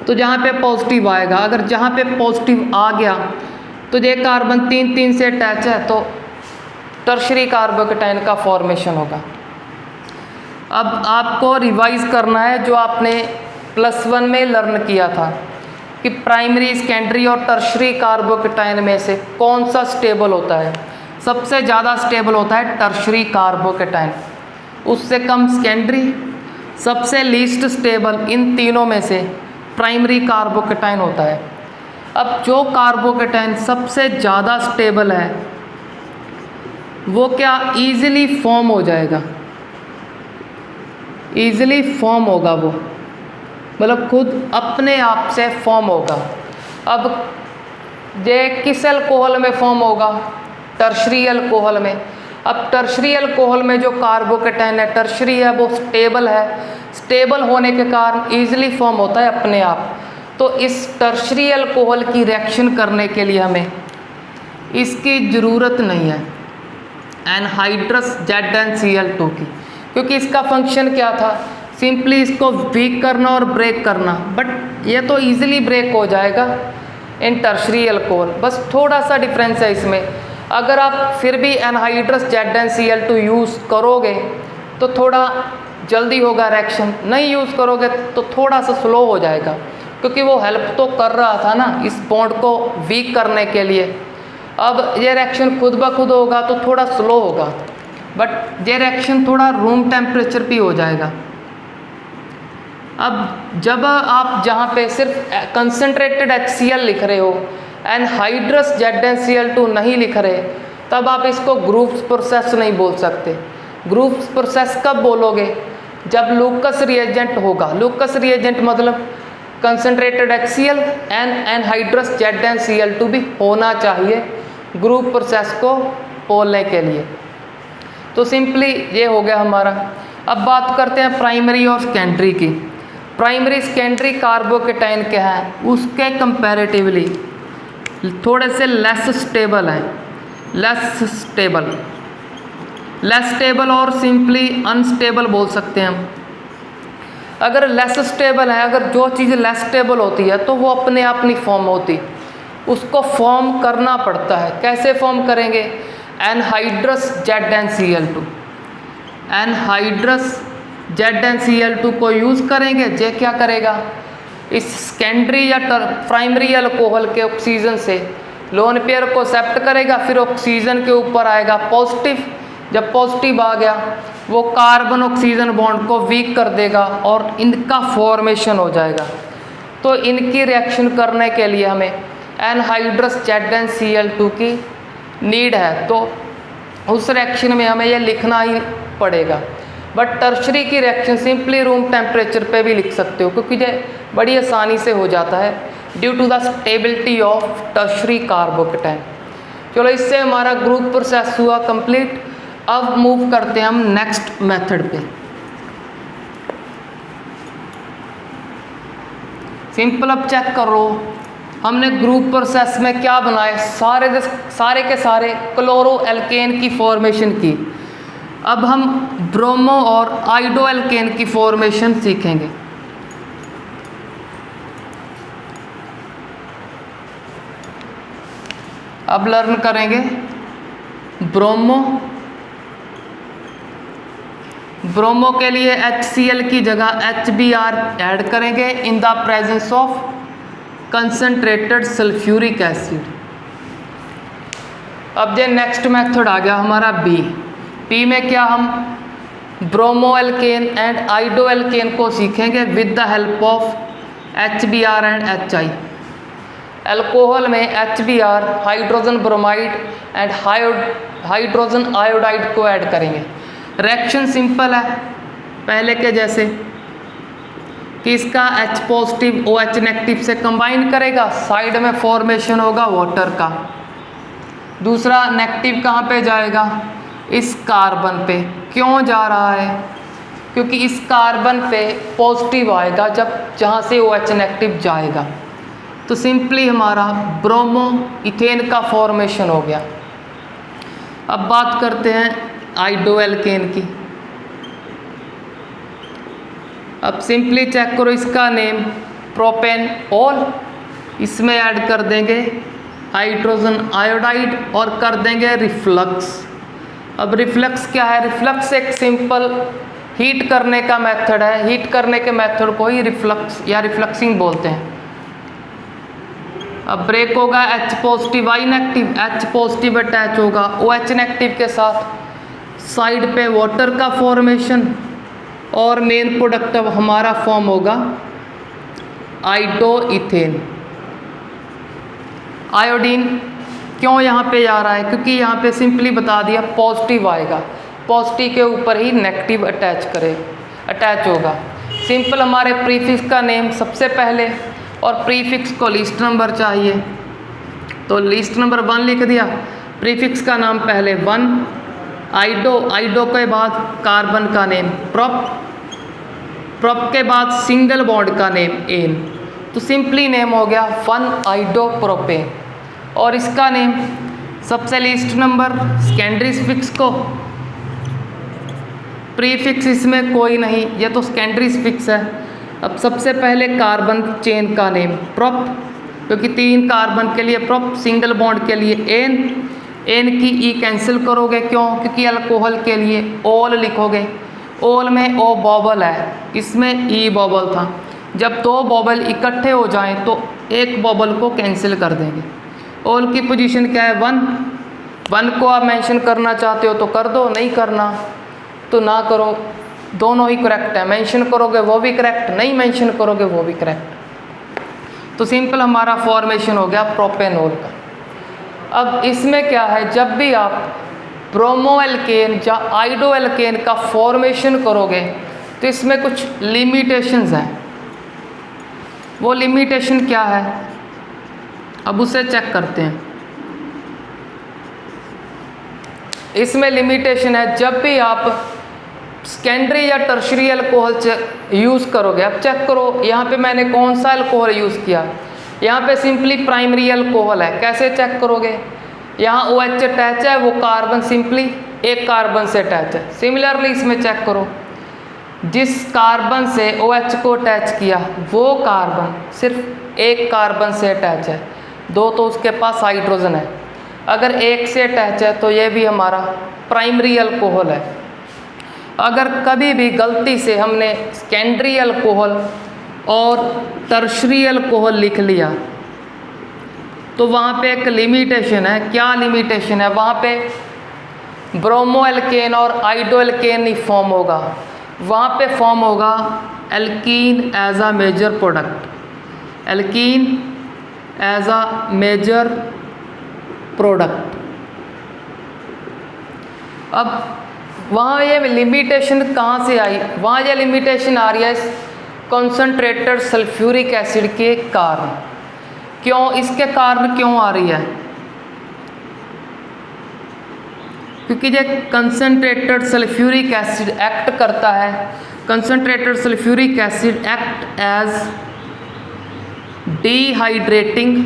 Speaker 1: तो जहाँ पे पॉजिटिव आएगा, अगर जहाँ पे पॉजिटिव आ गया तो ये कार्बन 3 से अटैच है, तो टर्शरी कार्बोकेटाइन का फॉर्मेशन होगा। अब आपको रिवाइज करना है जो आपने +1 में लर्न किया था कि प्राइमरी, सेकेंडरी और टर्शरी कार्बोकेटाइन में से कौन सा स्टेबल होता है। सबसे ज़्यादा स्टेबल होता है टर्शरी कार्बोकेटाइन, उससे कम सेकेंडरी, सबसे लीस्ट स्टेबल इन तीनों में से प्राइमरी कार्बोकेटाइन होता है। अब जो कार्बोकेटाइन सबसे ज़्यादा स्टेबल है वो क्या ईजिली फॉर्म हो जाएगा, ईजिली फॉर्म होगा वो। मतलब खुद अपने आप से फॉर्म होगा। अब ये किस अल्कोहल में फॉर्म होगा? टर्शरी अल्कोहल में। अब टर्शरी अल्कोहल में जो कार्बोकेटाइन है, टर्शरी है, वो स्टेबल है। स्टेबल होने के कारण ईजिली फॉर्म होता है अपने आप। तो इस टर्शरी अल्कोहल की रिएक्शन करने के लिए हमें इसकी ज़रूरत नहीं है एनहाइड्रस ZnCl2 की, क्योंकि इसका फंक्शन क्या था? सिंपली इसको वीक करना और ब्रेक करना। बट ये तो ईजिली ब्रेक हो जाएगा इन टर्शरी अल्कोहल। बस थोड़ा सा डिफरेंस है इसमें। अगर आप फिर भी एनहाइड्रस ZnCl2 यूज़ करोगे तो थोड़ा जल्दी होगा रिएक्शन, नहीं यूज़ करोगे तो थोड़ा सा स्लो हो जाएगा, क्योंकि वो हेल्प तो कर रहा था ना इस बॉन्ड को वीक करने के लिए। अब ये रिएक्शन खुद ब खुद होगा तो थोड़ा स्लो होगा, बट ये रिएक्शन थोड़ा रूम टेम्परेचर पे हो जाएगा। अब जब आप जहाँ पे सिर्फ कंसनट्रेटेड HCl लिख रहे हो, एनहाइड्रस ZnCl2 नहीं लिख रहे, तब आप इसको ग्रुप्स प्रोसेस नहीं बोल सकते। ग्रुप्स प्रोसेस कब बोलोगे? जब लूकस रिएजेंट होगा। लूकस रिएजेंट मतलब concentrated HCl and anhydrous ZnCl2 भी होना चाहिए ग्रुप प्रोसेस को बोलने के लिए। तो सिंपली ये हो गया हमारा। अब बात करते हैं प्राइमरी और सेकेंडरी की। प्राइमरी सेकेंडरी कार्बोकेटाइन क्या है, उसके कंपैरेटिवली थोड़े से लेस स्टेबल हैं। लेस स्टेबल और सिंपली अनस्टेबल बोल सकते हैं हम। अगर लेस स्टेबल है, अगर जो चीज़ लेस स्टेबल होती है तो वो अपने आप नहीं फॉर्म होती, उसको फॉर्म करना पड़ता है। कैसे फॉर्म करेंगे? Anhydrous ZnCl2। एनहाइड्रस ZnCl2 को यूज़ करेंगे। ये क्या करेगा? इस सेकेंडरी या प्राइमरी अल्कोहल के ऑक्सीजन से लोन पेयर को एक्सेप्ट करेगा, फिर ऑक्सीजन के ऊपर आएगा पॉजिटिव। जब पॉजिटिव आ गया वो कार्बन ऑक्सीजन बॉन्ड को वीक कर देगा और इनका फॉर्मेशन हो जाएगा। तो इनकी रिएक्शन करने के लिए हमें एनहाइड्रस ZnCl2 की नीड है, तो उस रिएक्शन में हमें ये लिखना ही पड़ेगा। बट टर्शरी की रिएक्शन सिंपली रूम टेम्परेचर पे भी लिख सकते हो, क्योंकि ये बड़ी आसानी से हो जाता है due to the stability of tertiary carbocation. चलो, इससे हमारा ग्रुप प्रोसेस हुआ कंप्लीट। अब मूव करते हैं हम नेक्स्ट मेथड पे। सिंपल अब चेक करो, हमने ग्रुप प्रोसेस में क्या बनाए? सारे के सारे क्लोरो एल्केन की फॉर्मेशन की। अब हम ब्रोमो और आइडो एल्केन की फॉर्मेशन सीखेंगे। अब लर्न करेंगे ब्रोमो के लिए HCl की जगह HBr ऐड करेंगे in the presence of concentrated sulphuric acid. अब ये नेक्स्ट मेथड आ गया हमारा बी में क्या हम bromo alkane and iodo alkane को सीखेंगे with the help of HBr and HI। Alcohol में HBr hydrogen bromide and hydrogen iodide को ऐड करेंगे। रिएक्शन सिंपल है पहले के जैसे कि इसका H पॉजिटिव OH नेगेटिव से कंबाइन करेगा, साइड में फॉर्मेशन होगा वाटर का। दूसरा नेगेटिव कहाँ पे जाएगा? इस कार्बन पे। क्यों जा रहा है? क्योंकि इस कार्बन पे पॉजिटिव आएगा जहाँ से OH नेगेटिव जाएगा। तो सिंपली हमारा ब्रोमो इथेन का फॉर्मेशन हो गया। अब बात करते हैं आइडो एल्केन की। अब सिंपली चेक करो, इसका नेम प्रोपेनॉल, इसमें ऐड कर देंगे हाइड्रोजन आयोडाइड और कर देंगे रिफ्लक्स। अब रिफ्लक्स क्या है? रिफ्लक्स एक सिंपल हीट करने का मेथड है। हीट करने के मेथड को ही रिफ्लक्स या रिफ्लक्सिंग बोलते हैं। अब ब्रेक होगा H positive I negative, H positive attach होगा OH नेगेटिव के साथ, साइड पे वाटर का फॉर्मेशन और मेन प्रोडक्ट अब हमारा फॉर्म होगा आइडो इथेन। आयोडीन क्यों यहाँ पे जा रहा है? क्योंकि यहाँ पे सिंपली बता दिया पॉजिटिव आएगा, पॉजिटिव के ऊपर ही नेगेटिव अटैच होगा। सिंपल हमारे प्रीफिक्स का नेम सबसे पहले, और प्रीफिक्स को लिस्ट नंबर चाहिए, तो लिस्ट नंबर 1 लिख दिया। प्रीफिक्स का नाम पहले 1, आइडो के बाद कार्बन का नेम प्रोप के बाद सिंगल बॉन्ड का नेम एन, तो सिंपली नेम हो गया 1 आइडोप्रोपेन। और इसका नेम सबसे लिस्ट नंबर, सेकेंडरी सफिक्स को, प्रीफिक्स इसमें कोई नहीं, ये तो सेकेंडरी सफिक्स है। अब सबसे पहले कार्बन चेन का नेम प्रोप, क्योंकि 3 कार्बन के लिए प्रोप, सिंगल बॉन्ड के लिए एन की ई कैंसिल करोगे, क्यों? क्योंकि अल्कोहल के लिए ओल लिखोगे, ओल में ओ बॉबल है, इसमें ई बॉबल था। जब 2 बॉबल इकट्ठे हो जाएं तो एक बॉबल को कैंसिल कर देंगे। ओल की पोजीशन क्या है? 1 को आप मेंशन करना चाहते हो तो कर दो, नहीं करना तो ना करो, दोनों ही करेक्ट है। मेंशन करोगे वो भी करेक्ट, नहीं मेंशन करोगे वो भी करेक्ट। तो सिंपल हमारा फॉर्मेशन हो गया प्रोपेनॉल का। अब इसमें क्या है, जब भी आप ब्रोमो एल्केन या आइडो एल्केन का फॉर्मेशन करोगे तो इसमें कुछ लिमिटेशंस हैं। वो लिमिटेशन क्या है, अब उसे चेक करते हैं। इसमें लिमिटेशन है, जब भी आप सेकेंडरी या टर्शरी अल्कोहल यूज़ करोगे, अब चेक करो यहाँ पे मैंने कौन सा अल्कोहल यूज़ किया। यहाँ पे सिंपली प्राइमरी अल्कोहल है, कैसे चेक करोगे? यहाँ OH अटैच है, वो कार्बन सिंपली एक कार्बन से अटैच है। सिमिलरली इसमें चेक करो, जिस कार्बन से OH को अटैच किया वो कार्बन सिर्फ एक कार्बन से अटैच है, 2 तो उसके पास हाइड्रोजन है। अगर एक से अटैच है तो ये भी हमारा प्राइमरी अल्कोहल है। अगर कभी भी गलती से हमने सेकेंडरी अल्कोहल और टर्शरी अल्कोहल लिख लिया तो वहाँ पे एक लिमिटेशन है। क्या लिमिटेशन है? वहाँ पे ब्रोमो एल्केन और आइडो एल्केन नहीं फॉर्म होगा, वहाँ पे फॉर्म होगा एल्कीन एज आ मेजर प्रोडक्ट, एल्कीन एज आ मेजर प्रोडक्ट। अब वहाँ ये लिमिटेशन कहाँ से आई? वहाँ ये लिमिटेशन आ रही है कॉन्सनट्रेटेड सल्फ्यूरिक एसिड के कारण। क्यों? इसके कारण क्यों आ रही है? क्योंकि ये कंसनट्रेटेड सल्फ्यूरिक एसिड एक्ट करता है, concentrated sulphuric acid act as dehydrating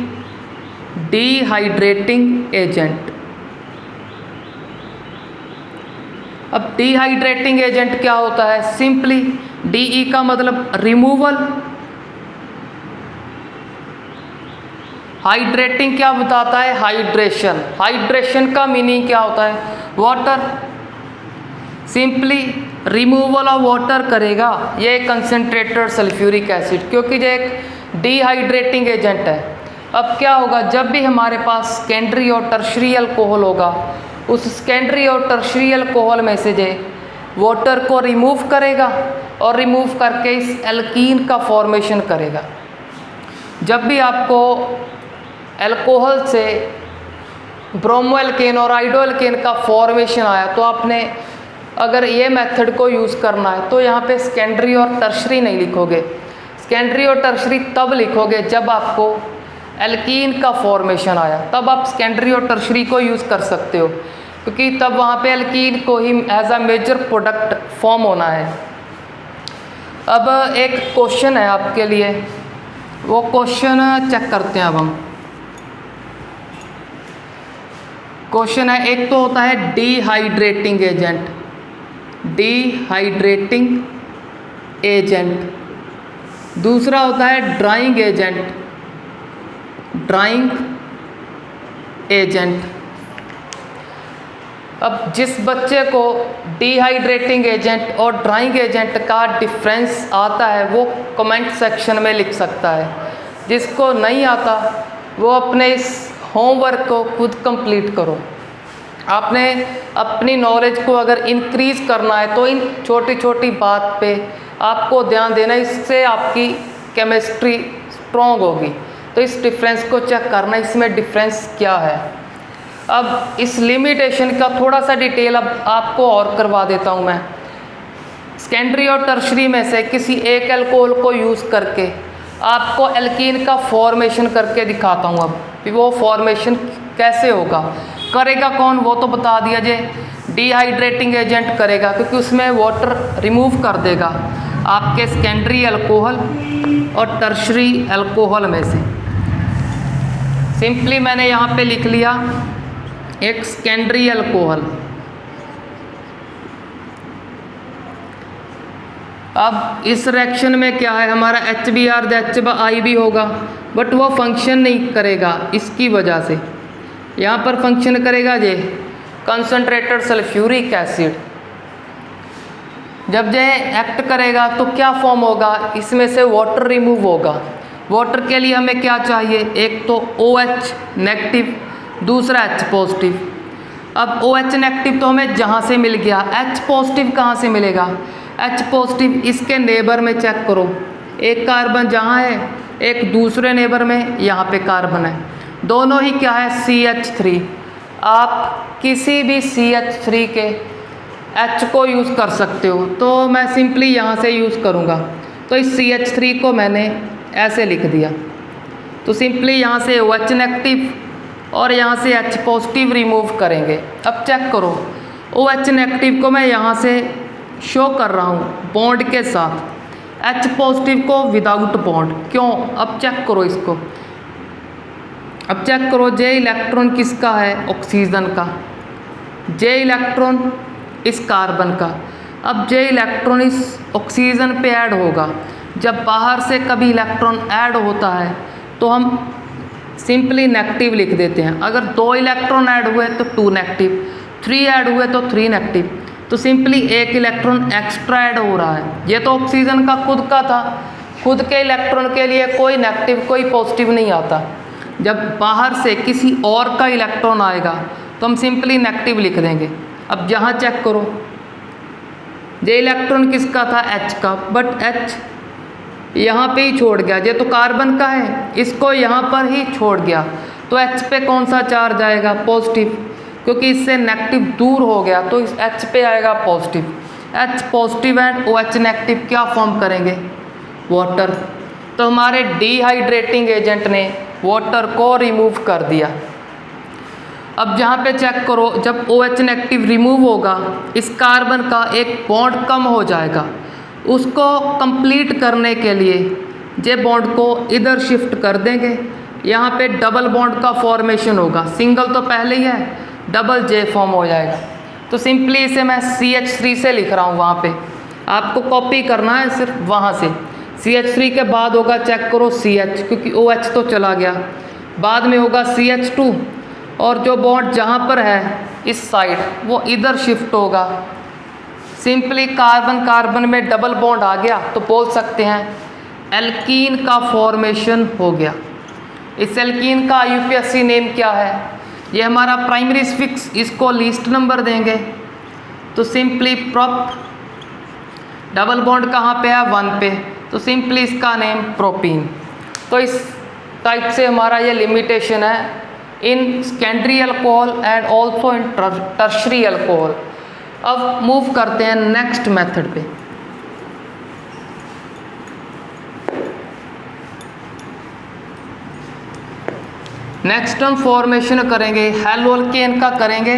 Speaker 1: agent. अब डिहाइड्रेटिंग एजेंट क्या होता है? सिंपली DE का मतलब रिमूवल, हाइड्रेटिंग क्या बताता है? हाइड्रेशन। हाइड्रेशन का मीनिंग क्या होता है? Water. Simply removal of water करेगा ये कंसनट्रेटेड सल्फ्यूरिक एसिड, क्योंकि ये एक डिहाइड्रेटिंग एजेंट है। अब क्या होगा, जब भी हमारे पास सेकेंडरी और टर्शरी अल्कोहल होगा, उस सेकेंडरी और टर्शरी अल्कोहल में से जे वाटर को रिमूव करेगा और रिमूव करके इस एल्कीन का फॉर्मेशन करेगा। जब भी आपको अल्कोहल से ब्रोमो एल्केन और आइडो एल्केन का फॉर्मेशन आया तो आपने अगर ये मेथड को यूज़ करना है तो यहाँ पे सेकेंडरी और टर्शरी नहीं लिखोगे। सेकेंडरी और टर्शरी तब लिखोगे जब आपको एल्कीन का फॉर्मेशन आया, तब आप सेकेंडरी और टर्शरी को यूज़ कर सकते हो, क्योंकि तब वहाँ पे एल्कीन को ही as a major product form होना है। अब एक क्वेश्चन है आपके लिए, वो क्वेश्चन चेक करते हैं। अब हम क्वेश्चन है, एक तो होता है डिहाइड्रेटिंग एजेंट, डिहाइड्रेटिंग एजेंट, दूसरा होता है ड्राइंग एजेंट, ड्राइंग एजेंट। अब जिस बच्चे को डिहाइड्रेटिंग एजेंट और ड्राइंग एजेंट का डिफरेंस आता है वो कमेंट सेक्शन में लिख सकता है। जिसको नहीं आता वो अपने इस होमवर्क को खुद कंप्लीट करो। आपने अपनी नॉलेज को अगर इंक्रीज़ करना है तो इन छोटी छोटी बात पे आपको ध्यान देना, इससे आपकी केमिस्ट्री स्ट्रॉन्ग होगी। तो इस डिफरेंस को चेक करना, इसमें डिफरेंस क्या है। अब इस लिमिटेशन का थोड़ा सा डिटेल अब आपको और करवा देता हूँ मैं। सेकेंडरी और टर्शरी में से किसी एक अल्कोहल को यूज़ करके आपको एल्कीन का फॉर्मेशन करके दिखाता हूँ। अब कि वो फॉर्मेशन कैसे होगा, करेगा कौन वो तो बता दिया जाए, डिहाइड्रेटिंग एजेंट करेगा, क्योंकि उसमें वाटर रिमूव कर देगा आपके सेकेंडरी अल्कोहल और टर्शरी अल्कोहल में से। सिंपली मैंने यहाँ पे लिख लिया एक सेकेंडरी अल्कोहल। अब इस रिएक्शन में क्या है, हमारा HBr HI भी होगा, बट वो फंक्शन नहीं करेगा इसकी वजह से। यहाँ पर फंक्शन करेगा ये कंसनट्रेटेड सल्फ्यूरिक एसिड। जब ये एक्ट करेगा तो क्या फॉर्म होगा, इसमें से वाटर रिमूव होगा। वाटर के लिए हमें क्या चाहिए, एक तो OH नेगेटिव, दूसरा H पॉजिटिव। अब OH नेगेटिव तो हमें जहाँ से मिल गया, H पॉजिटिव कहाँ से मिलेगा, H पॉजिटिव इसके नेबर में चेक करो, एक कार्बन जहाँ है, एक दूसरे नेबर में यहाँ पे कार्बन है, दोनों ही क्या है CH3। आप किसी भी CH3 के H को यूज़ कर सकते हो, तो मैं सिंपली यहाँ से यूज़ करूँगा। तो इस CH3 को मैंने ऐसे लिख दिया, तो सिंपली यहाँ से OH नेगेटिव और यहाँ से H पॉजिटिव रिमूव करेंगे। अब चेक करो, OH नेगेटिव को मैं यहाँ से शो कर रहा हूँ बॉन्ड के साथ, H पॉजिटिव को विदाउट बॉन्ड। क्यों, अब चेक करो इसको, अब चेक करो J इलेक्ट्रॉन किसका है, ऑक्सीजन का, J इलेक्ट्रॉन इस कार्बन का। अब J इलेक्ट्रॉन इस ऑक्सीजन पे ऐड होगा। जब बाहर से कभी इलेक्ट्रॉन ऐड होता है तो हम सिंपली नेगेटिव लिख देते हैं। अगर 2 इलेक्ट्रॉन ऐड हुए तो 2 नेगेटिव, 3 ऐड हुए तो 3 नेगेटिव, तो सिंपली 1 इलेक्ट्रॉन एक्स्ट्रा ऐड हो रहा है। ये तो ऑक्सीजन का खुद का था, खुद के इलेक्ट्रॉन के लिए कोई नेगेटिव कोई पॉजिटिव नहीं आता। जब बाहर से किसी और का इलेक्ट्रॉन आएगा तो हम सिंपली नेगेटिव लिख देंगे। अब यहाँ चेक करो, J इलेक्ट्रॉन किसका था, H का, बट H यहाँ पे ही छोड़ गया। ये तो कार्बन का है, इसको यहाँ पर ही छोड़ गया, तो H पे कौन सा चार्ज आएगा, पॉजिटिव, क्योंकि इससे नेगेटिव दूर हो गया तो इस H पे आएगा positive. H positive and OH negative क्या फॉर्म करेंगे, वाटर। तो हमारे डिहाइड्रेटिंग एजेंट ने वाटर को रिमूव कर दिया। अब जहाँ पे चेक करो, जब OH नेगेटिव रिमूव होगा, इस कार्बन का एक बॉन्ड कम हो जाएगा। उसको कंप्लीट करने के लिए जे बॉन्ड को इधर शिफ्ट कर देंगे, यहाँ पे डबल बॉन्ड का फॉर्मेशन होगा। सिंगल तो पहले ही है, डबल J फॉर्म हो जाएगा। तो सिंपली इसे मैं CH3 से लिख रहा हूँ, वहाँ पे आपको कॉपी करना है सिर्फ वहाँ से। CH3 के बाद होगा, चेक करो CH, क्योंकि OH तो चला गया, बाद में होगा CH2, और जो बॉन्ड जहाँ पर है इस साइड वो इधर शिफ्ट होगा। सिंपली कार्बन कार्बन में डबल बॉन्ड आ गया तो बोल सकते हैं एल्कीन का फॉर्मेशन हो गया। इस एल्कीन का IUPAC नेम क्या है, ये हमारा प्राइमरी सफिक्स, इसको लीस्ट नंबर देंगे। तो सिंपली प्रोप, डबल बॉन्ड कहाँ पे है, 1 पे, तो सिंपली इसका नेम प्रोपीन। तो इस टाइप से हमारा ये लिमिटेशन है in secondary alcohol and also in tertiary alcohol. अब मूव करते हैं नेक्स्ट मेथड पे। नेक्स्ट हम फॉर्मेशन करेंगे हेलोअल्केन का, करेंगे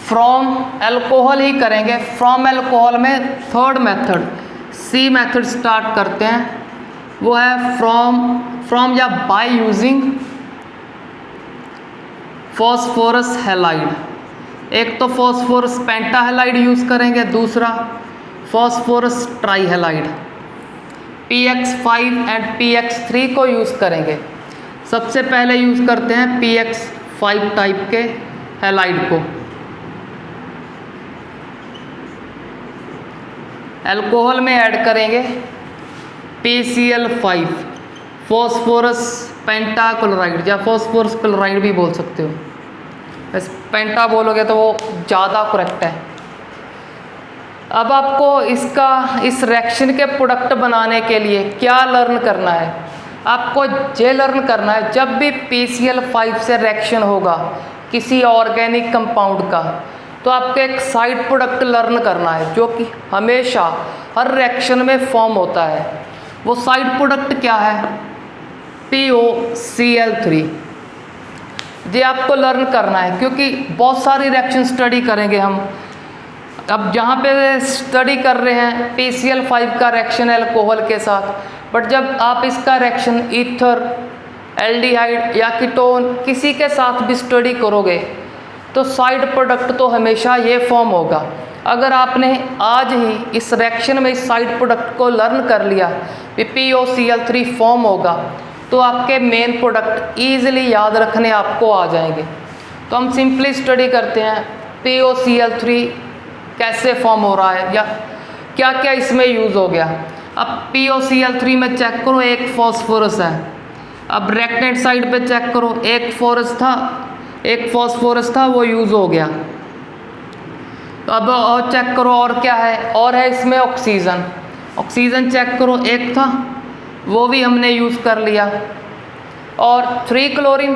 Speaker 1: फ्रॉम अल्कोहल ही करेंगे। फ्रॉम अल्कोहल में third method C method start करते हैं, वो है फ्रॉम या बाय यूजिंग फॉस्फोरस हैलाइड। एक तो फॉस्फोरस पेंटाहेलाइड यूज़ करेंगे, दूसरा फॉस्फोरस ट्राईहेलाइड। PX5 एंड PX3 को यूज़ करेंगे। सबसे पहले यूज़ करते हैं PX5 टाइप के हैलाइड को। अल्कोहल में ऐड करेंगे PCl5, फॉस्फोरस पेंटाक्लोराइड या फॉस्फोरस क्लोराइड भी बोल सकते हो, बस पेंटा बोलोगे तो वो ज़्यादा करेक्ट है। अब आपको इस रिएक्शन के प्रोडक्ट बनाने के लिए क्या लर्न करना है, आपको ये लर्न करना है जब भी PCl5 से रिएक्शन होगा किसी ऑर्गेनिक कंपाउंड का, तो तो आपको एक साइड प्रोडक्ट लर्न करना है जो कि हमेशा हर रिएक्शन में फॉर्म होता है। वो साइड प्रोडक्ट क्या है? POCl3। ये आपको लर्न करना है क्योंकि बहुत सारी रिएक्शन स्टडी करेंगे हम। अब जहाँ पे स्टडी कर रहे हैं PCl5 का रिएक्शन अल्कोहल के साथ, बट जब आप इसका रिएक्शन ईथर, एल्डिहाइड या कीटोन किसी के साथ भी स्टडी करोगे तो साइड प्रोडक्ट तो हमेशा ये फॉर्म होगा। अगर आपने आज ही इस रिएक्शन में इस साइड प्रोडक्ट को लर्न कर लिया कि POCl3 फॉर्म होगा तो आपके मेन प्रोडक्ट ईजिली याद रखने आपको आ जाएंगे। तो हम सिंपली स्टडी करते हैं POCl3 कैसे फॉर्म हो रहा है या क्या क्या इसमें यूज़ हो गया। अब POCl3 में चेक करो, एक फॉस्फोरस है। अब रेक्ट हैंड साइड पे चेक करो, एक फॉस्फोरस था वो यूज़ हो गया। तो अब और चेक करो और क्या है, और है इसमें ऑक्सीजन चेक करो, एक था वो भी हमने यूज़ कर लिया। और 3 क्लोरीन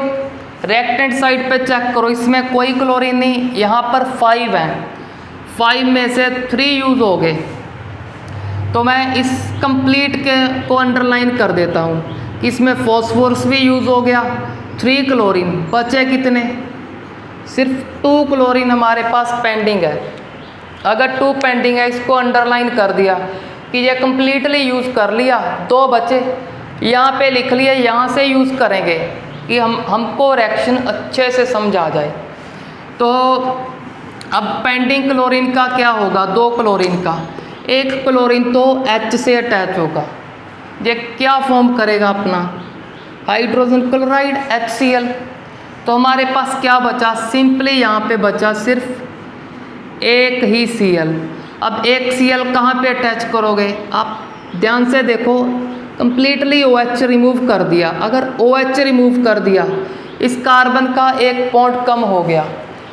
Speaker 1: रेक्ट हैंड साइड पे चेक करो, इसमें कोई क्लोरीन नहीं, यहाँ पर 5 हैं, 5 में से 3 यूज़ हो गए। तो मैं इस कंप्लीट को अंडरलाइन कर देता हूँ कि इसमें फॉस्फोरस भी यूज़ हो गया, 3 क्लोरीन, बचे कितने? सिर्फ 2 क्लोरीन हमारे पास पेंडिंग है। अगर 2 पेंडिंग है इसको अंडरलाइन कर दिया कि ये कंप्लीटली यूज़ कर लिया, 2 बचे, यहाँ पे लिख लिए, यहाँ से यूज़ करेंगे कि हमको रिएक्शन अच्छे से समझ आ जाए। तो अब पेंडिंग क्लोरीन का क्या होगा? 2 क्लोरीन का, 1 क्लोरीन तो H से अटैच होगा, ये क्या फॉर्म करेगा अपना? Hydrogen chloride HCl। तो हमारे पास क्या बचा? सिंपली यहाँ पे बचा सिर्फ एक ही Cl। अब एक Cl कहाँ पे अटैच करोगे? आप ध्यान से देखो, कंप्लीटली OH रिमूव कर दिया। अगर OH रिमूव कर दिया, इस कार्बन का एक बॉन्ड कम हो गया।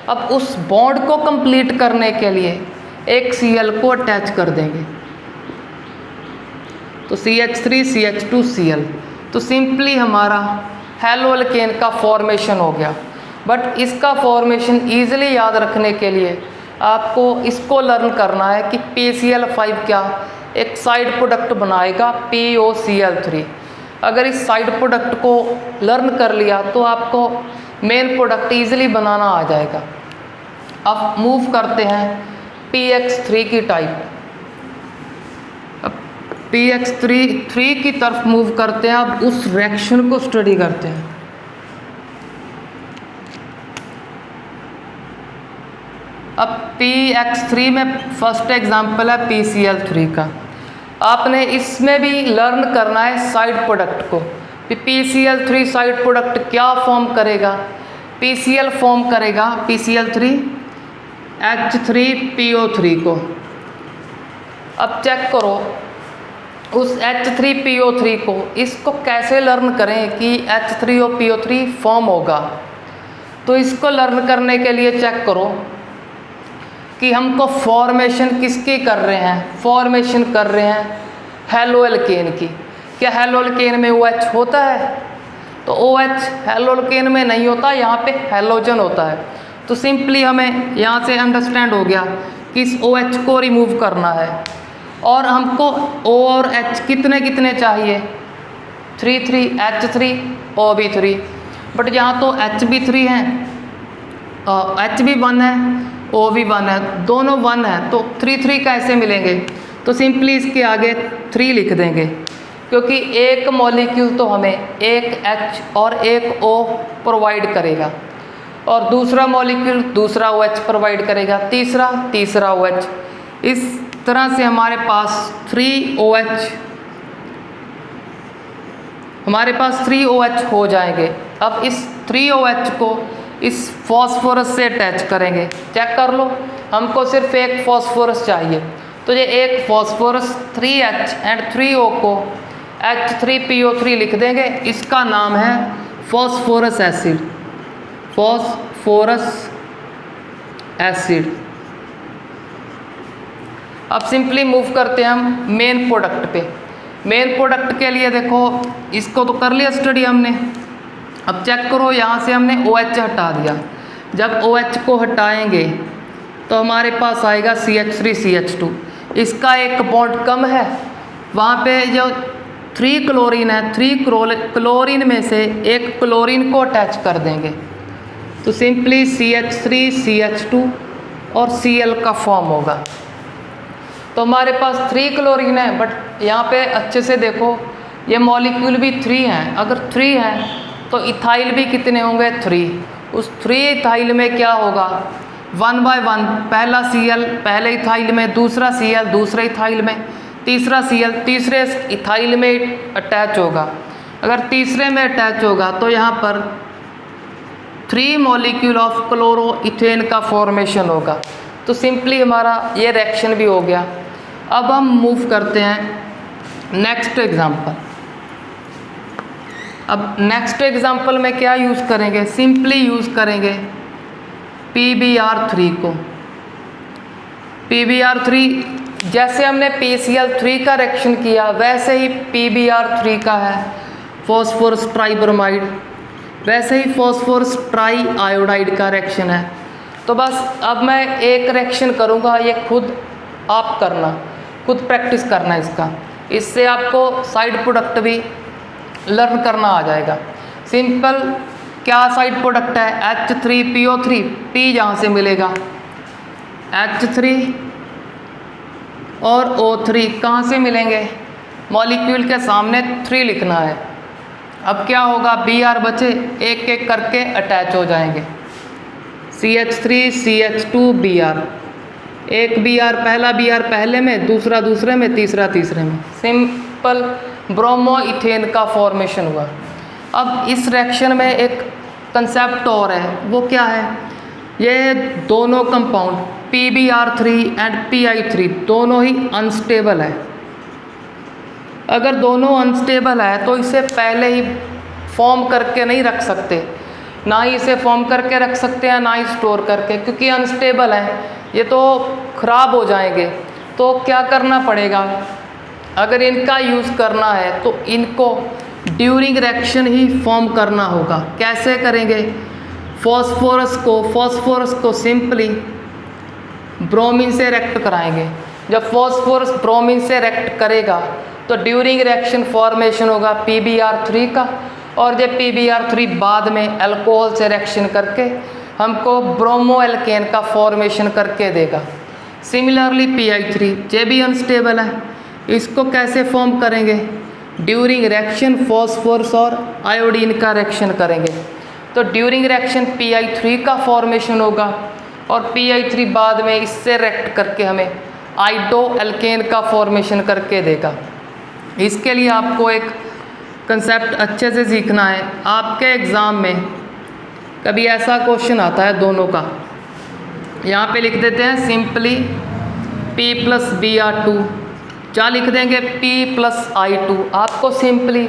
Speaker 1: अब उस बॉन्ड को कंप्लीट करने के लिए एक Cl को अटैच कर देंगे, तो CH3 CH2 Cl। तो सिंपली हमारा हेलो एल्केन का फॉर्मेशन हो गया। बट इसका फॉर्मेशन ईजिली याद रखने के लिए आपको इसको लर्न करना है कि PCl5 क्या एक साइड प्रोडक्ट बनाएगा POCl3। अगर इस साइड प्रोडक्ट को लर्न कर लिया तो आपको मेन प्रोडक्ट ईजिली बनाना आ जाएगा। अब मूव करते हैं PX3 की टाइप। अब PX3 की तरफ मूव करते हैं। अब उस रिएक्शन को स्टडी करते हैं। अब PX3 में फर्स्ट एग्जांपल है PCl3 का। आपने इसमें भी लर्न करना है साइड प्रोडक्ट को। PCl3 साइड प्रोडक्ट क्या फॉर्म करेगा? PCl फॉर्म करेगा PCl3 H3PO3 को। अब चेक करो उस H3PO3 को, इसको कैसे लर्न करें कि H3PO3 फॉर्म होगा। तो इसको लर्न करने के लिए चेक करो कि हमको फॉर्मेशन किसकी कर रहे हैं? फॉर्मेशन कर रहे हैं हेलो एल्केन की। क्या हेलो एल्केन में OH होता है? तो OH हेलो एल्केन में नहीं होता, यहाँ पे हेलोजन होता है। तो सिंपली हमें यहाँ से अंडरस्टैंड हो गया कि इस OH को रिमूव करना है। और हमको O और H कितने कितने चाहिए? 3 H3 O भी 3। बट यहाँ तो H भी 3 है, H भी 1 है, O भी 1 है, दोनों 1 है। तो 3 कैसे मिलेंगे? तो सिंपली इसके आगे 3 लिख देंगे, क्योंकि एक मॉलिक्यूल तो हमें एक H और एक O प्रोवाइड करेगा, और दूसरा मॉलिक्यूल दूसरा OH प्रोवाइड करेगा, तीसरा OH। इस तरह से हमारे पास 3 OH हो जाएंगे। अब इस 3 OH को इस फॉस्फोरस से अटैच करेंगे। चेक कर लो, हमको सिर्फ एक फॉस्फोरस चाहिए। तो ये एक फॉस्फोरस 3H एंड 3O को H3PO3 लिख देंगे। इसका नाम है फॉस्फोरस एसिड। अब सिंपली मूव करते हैं हम मेन प्रोडक्ट पे। मेन प्रोडक्ट के लिए देखो, इसको तो कर लिया स्टडी हमने। अब चेक करो, यहाँ से हमने OH हटा दिया। जब OH को हटाएंगे तो हमारे पास आएगा CH3CH2। इसका एक बॉन्ड कम है, वहाँ पे जो 3 क्लोरीन है, 3 क्लोरीन में से एक क्लोरीन को अटैच कर देंगे तो सिंपली CH3CH2 और Cl का फॉर्म होगा। तो हमारे पास 3 क्लोरीन है, बट यहाँ पे अच्छे से देखो ये मॉलिक्यूल भी 3 हैं। अगर 3 हैं तो इथाइल भी कितने होंगे? 3। उस 3 इथाइल में क्या होगा? 1 बाय 1, पहला Cl पहले इथाइल में, दूसरा Cl दूसरे इथाइल में, तीसरा Cl तीसरे इथाइल में अटैच होगा। अगर तीसरे में अटैच होगा तो यहाँ पर 3 मॉलिक्यूल ऑफ क्लोरो इथेन का फॉर्मेशन होगा। तो सिंपली हमारा ये रिएक्शन भी हो गया। अब हम मूव करते हैं नेक्स्ट एग्जांपल। अब नेक्स्ट एग्जांपल में क्या यूज़ करेंगे? सिंपली यूज़ करेंगे PbR3 को। PbR3 जैसे हमने PCl3 का रिएक्शन किया वैसे ही PbR3 का है फॉस्फोरस ट्राइब्रोमाइड, वैसे ही फॉस्फोरस ट्राई आयोडाइड का रिएक्शन है। तो बस अब मैं एक रिएक्शन करूँगा, ये खुद आप करना, खुद प्रैक्टिस करना इसका। इससे आपको साइड प्रोडक्ट भी लर्न करना आ जाएगा। सिंपल क्या साइड प्रोडक्ट है? H3PO3, P जहाँ से मिलेगा H3 और O3 कहाँ से मिलेंगे? मॉलिक्यूल के सामने 3 लिखना है। अब क्या होगा? Br बचे, एक एक करके अटैच हो जाएंगे। CH3CH2Br, एक Br, पहला Br पहले में, दूसरा दूसरे में, तीसरा तीसरे में। सिंपल ब्रोमो इथेन का फॉर्मेशन हुआ। अब इस रिएक्शन में एक कंसेप्ट और है, वो क्या है? ये दोनों कंपाउंड PbR3 एंड PI3 दोनों ही अनस्टेबल है। अगर दोनों अनस्टेबल है तो इसे पहले ही फॉर्म करके नहीं रख सकते, ना ही इसे फॉर्म करके रख सकते हैं, ना ही स्टोर करके, क्योंकि अनस्टेबल है, ये तो ख़राब हो जाएंगे। तो क्या करना पड़ेगा? अगर इनका यूज़ करना है तो इनको ड्यूरिंग रिएक्शन ही फॉर्म करना होगा। कैसे करेंगे? फॉस्फोरस को सिंपली ब्रोमीन से रिएक्ट कराएंगे। जब फॉस्फोरस ब्रोमीन से रिएक्ट करेगा तो ड्यूरिंग रिएक्शन फॉर्मेशन होगा PbR3 का, और जब PbR3 बाद में अल्कोहल से रिएक्शन करके हमको ब्रोमो एल्केन का फॉर्मेशन करके देगा। सिमिलरली PI3 ये भी अनस्टेबल है, इसको कैसे फॉर्म करेंगे? ड्यूरिंग रिएक्शन फॉस्फोरस और आयोडीन का रिएक्शन करेंगे। तो ड्यूरिंग रिएक्शन PI3 का फॉर्मेशन होगा और PI3 बाद में इससे रिएक्ट करके हमें आइडो एल्केन का फॉर्मेशन करके देगा। इसके लिए आपको एक कंसेप्ट अच्छे से सीखना है। आपके एग्ज़ाम में कभी ऐसा क्वेश्चन आता है दोनों का, यहाँ पे लिख देते हैं सिंपली P+Br2, क्या लिख देंगे? P+I2। आपको सिंपली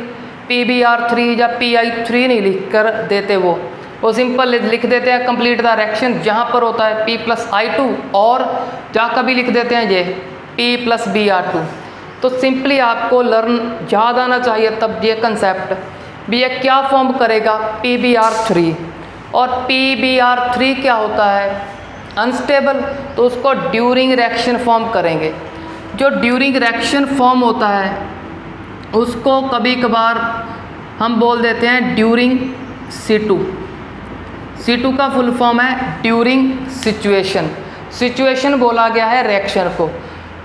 Speaker 1: PbR3 या PI3 नहीं लिख कर देते, वो सिंपल लिख देते हैं कंप्लीट द रिएक्शन, जहाँ पर होता है P+I2, और जहाँ कभी लिख देते हैं ये P+Br2। तो सिंपली आपको लर्न याद आना चाहिए तब ये कंसेप्ट भी। ये क्या फॉर्म करेगा? PbR3, और PbR3 क्या होता है? अनस्टेबल, तो उसको ड्यूरिंग रिएक्शन फॉर्म करेंगे। जो ड्यूरिंग रिएक्शन फॉर्म होता है उसको कभी कभार हम बोल देते हैं ड्यूरिंग C2। C2 का फुल फॉर्म है ड्यूरिंग सिचुएशन। सिचुएशन बोला गया है रिएक्शन को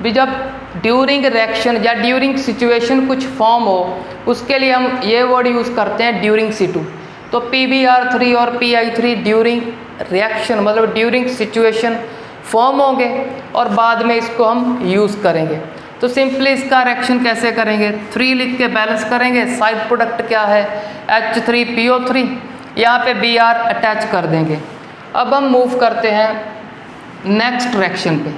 Speaker 1: भी। जब ड्यूरिंग रिएक्शन या ड्यूरिंग सिचुएशन कुछ फॉर्म हो उसके लिए हम ये वर्ड यूज़ करते हैं ड्यूरिंग C2। तो PbR3 और PI3 ड्यूरिंग रिएक्शन मतलब ड्यूरिंग सिचुएशन फॉर्म होंगे और बाद में इसको हम यूज़ करेंगे। तो सिंपली इसका रिएक्शन कैसे करेंगे? 3 लिख के बैलेंस करेंगे। साइड प्रोडक्ट क्या है? H3PO3, यहाँ पे Br अटैच कर देंगे। अब हम मूव करते हैं नेक्स्ट रिएक्शन पे।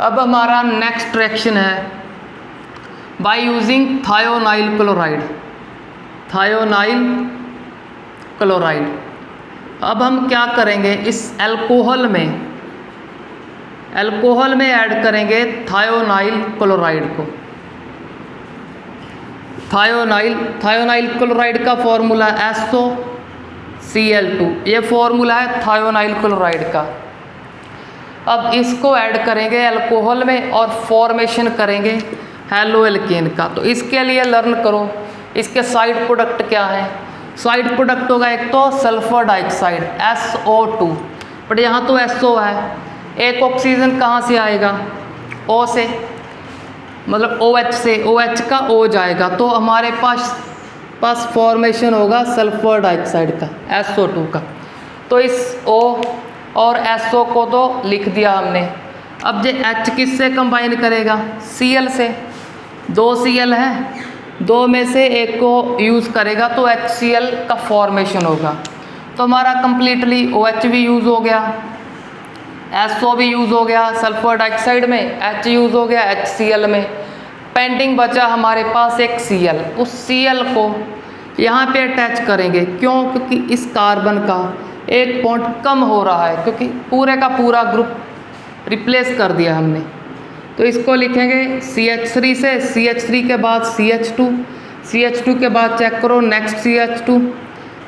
Speaker 1: अब हमारा नेक्स्ट रिएक्शन है by using thionyl chloride. Thionyl chloride. अब हम क्या करेंगे? इस अल्कोहल में ऐड करेंगे थायोनाइल क्लोराइड को। थायोनाइल क्लोराइड का फॉर्मूला SOCl2, ये फॉर्मूला है थायोनाइल क्लोराइड का। अब इसको ऐड करेंगे अल्कोहल में और फॉर्मेशन करेंगे हेलोएल्केन का। तो इसके लिए लर्न करो इसके साइड प्रोडक्ट क्या है। साइड प्रोडक्ट होगा एक तो सल्फर डाइऑक्साइड SO2, बट यहाँ तो SO है, एक ऑक्सीजन कहाँ से आएगा, O से, मतलब OH से, OH का O जाएगा, तो हमारे पास फॉर्मेशन होगा सल्फर डाइऑक्साइड का SO2 का। तो इस O और SO को तो लिख दिया हमने। अब ये H किससे कंबाइन करेगा, Cl से, 2 Cl है, 2 में से एक को यूज़ करेगा तो HCl का फॉर्मेशन होगा। तो हमारा कंप्लीटली OH भी यूज़ हो गया, SO भी यूज़ हो गया सल्फर डाइऑक्साइड में, H यूज़ हो गया HCl में। पेंडिंग बचा हमारे पास एक Cl, उस Cl को यहाँ पे अटैच करेंगे। क्यों? क्योंकि इस कार्बन का एक बॉन्ड कम हो रहा है, क्योंकि पूरे का पूरा ग्रुप रिप्लेस कर दिया हमने। तो इसको लिखेंगे CH3 से, CH3 के बाद CH2, CH2 के बाद चेक करो नेक्स्ट CH2,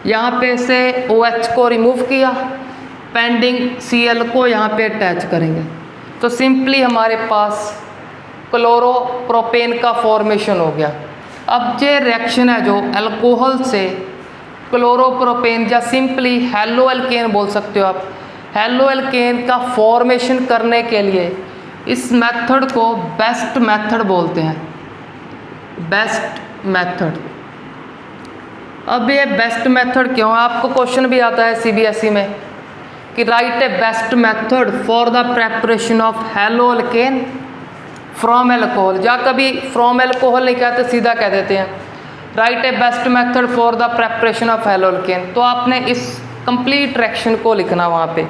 Speaker 1: यहाँ पे से OH को रिमूव किया, पेंडिंग Cl को यहाँ पे अटैच करेंगे। तो सिंपली हमारे पास क्लोरोप्रोपेन का फॉर्मेशन हो गया। अब ये रिएक्शन है जो अल्कोहल से क्लोरोप्रोपेन या सिंपली हेलोएल्केन बोल सकते हो आप, हेलोएल्केन का फॉर्मेशन करने के लिए इस मेथड को बेस्ट मेथड बोलते हैं, बेस्ट मेथड। अब ये बेस्ट मेथड क्यों है, आपको क्वेश्चन भी आता है CBSE में कि right A best method for the preparation of haloalkane from alcohol, या कभी फ्रॉम एल्कोहल नहीं कहते, सीधा कह देते हैं right A best method for the preparation of haloalkane. तो आपने इस कंप्लीट रिएक्शन को लिखना वहाँ पे।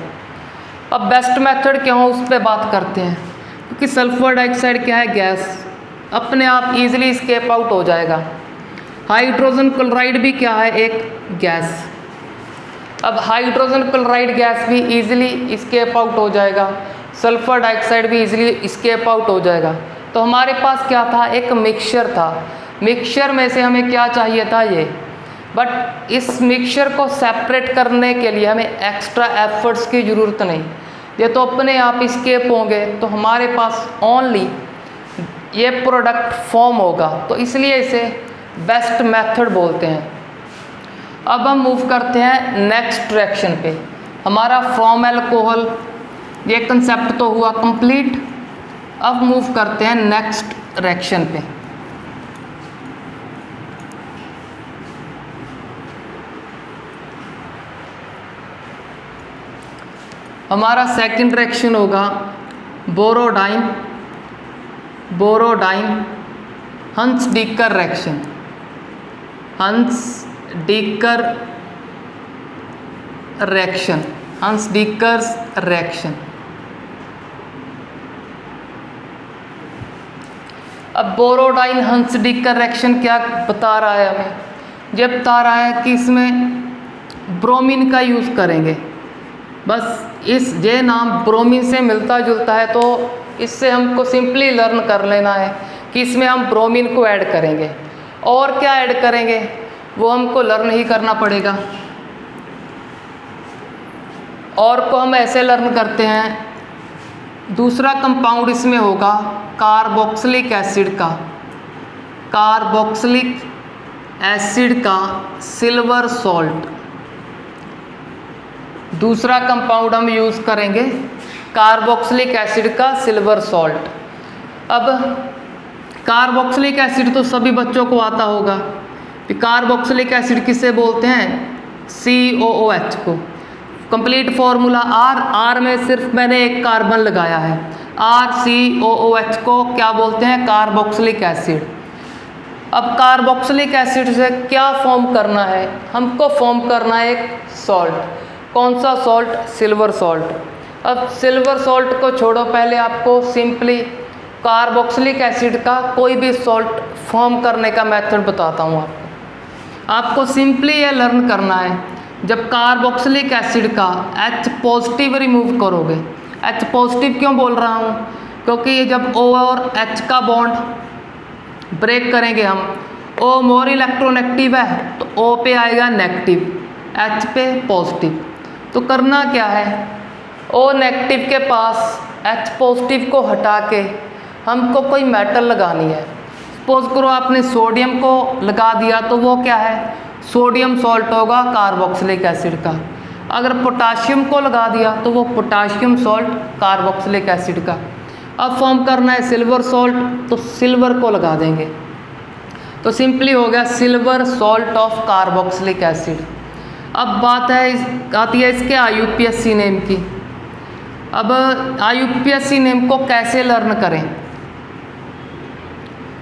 Speaker 1: अब बेस्ट मेथड क्यों, उस पर बात करते हैं। क्योंकि सल्फर डाइऑक्साइड क्या है, गैस, अपने आप इजीली स्केप आउट हो जाएगा। हाइड्रोजन क्लोराइड भी क्या है, एक गैस। अब हाइड्रोजन क्लोराइड गैस भी इजीली स्केप आउट हो जाएगा, सल्फर डाइऑक्साइड भी इजीली स्केप आउट हो जाएगा। तो हमारे पास क्या था, एक मिक्सचर था, मिक्सचर में से हमें क्या चाहिए था ये, बट इस मिक्सचर को सेपरेट करने के लिए हमें एक्स्ट्रा एफर्ट्स की ज़रूरत नहीं, ये तो अपने आप स्केप होंगे। तो हमारे पास ओनली ये प्रोडक्ट फॉर्म होगा, तो इसलिए इसे बेस्ट मेथड बोलते हैं। अब हम मूव करते हैं नेक्स्ट रिएक्शन पे। हमारा फ्रॉम एल्कोहल ये कंसेप्ट तो हुआ कंप्लीट। अब मूव करते हैं नेक्स्ट रिएक्शन पे। हमारा सेकंड रिएक्शन होगा बोरोडाइन हंस-डीकर रिएक्शन, हंस-डीकर रिएक्शन। अब बोरोडाइन हंस-डीकर रिएक्शन क्या बता रहा है हमें, ये बता रहा है कि इसमें ब्रोमीन का यूज़ करेंगे। बस इस ये नाम ब्रोमीन से मिलता जुलता है, तो इससे हमको सिंपली लर्न कर लेना है कि इसमें हम ब्रोमीन को ऐड करेंगे। और क्या ऐड करेंगे वो हमको लर्न ही करना पड़ेगा। और को हम ऐसे लर्न करते हैं, दूसरा कंपाउंड इसमें होगा कार्बोक्सिलिक एसिड का सिल्वर सॉल्ट। दूसरा कंपाउंड हम यूज़ करेंगे कार्बोक्सिलिक एसिड का सिल्वर सॉल्ट। अब कार्बोक्सिलिक एसिड तो सभी बच्चों को आता होगा कि कार्बोक्सिलिक एसिड किसे बोलते हैं, COOH को। कंप्लीट फॉर्मूला R में सिर्फ मैंने एक कार्बन लगाया है, RCOOH को क्या बोलते हैं, कार्बोक्सिलिक एसिड। अब कार्बोक्सिलिक एसिड से क्या फॉर्म करना है, हमको फॉर्म करना है एक सॉल्ट। कौन सा सॉल्ट, सिल्वर सॉल्ट। अब सिल्वर सॉल्ट को छोड़ो, पहले आपको सिंपली कार्बोक्सिलिक एसिड का कोई भी सॉल्ट फॉर्म करने का मेथड बताता हूँ आपको सिंपली ये लर्न करना है। जब कार्बोक्सिलिक एसिड का H पॉजिटिव रिमूव करोगे, H पॉजिटिव क्यों बोल रहा हूँ, क्योंकि जब O और H का बॉन्ड ब्रेक करेंगे हम O मोर इलेक्ट्रोनेगेटिव है तो O पे आएगा नेगेटिव, H पे पॉजिटिव। तो करना क्या है, O नेगेटिव के पास H पॉजिटिव को हटा के हमको कोई मेटल लगानी है। सपोज करो आपने सोडियम को लगा दिया तो वो क्या है, सोडियम सॉल्ट होगा कार्बोक्सिलिक एसिड का। अगर पोटाशियम को लगा दिया तो वो पोटाशियम सॉल्ट कार्बोक्सिलिक एसिड का। अब फॉर्म करना है सिल्वर सॉल्ट, तो सिल्वर को लगा देंगे तो सिंपली हो गया silver salt of carboxylic acid. अब बात है आती है इसके IUPAC नेम की। अब IUPAC नेम को कैसे लर्न करें,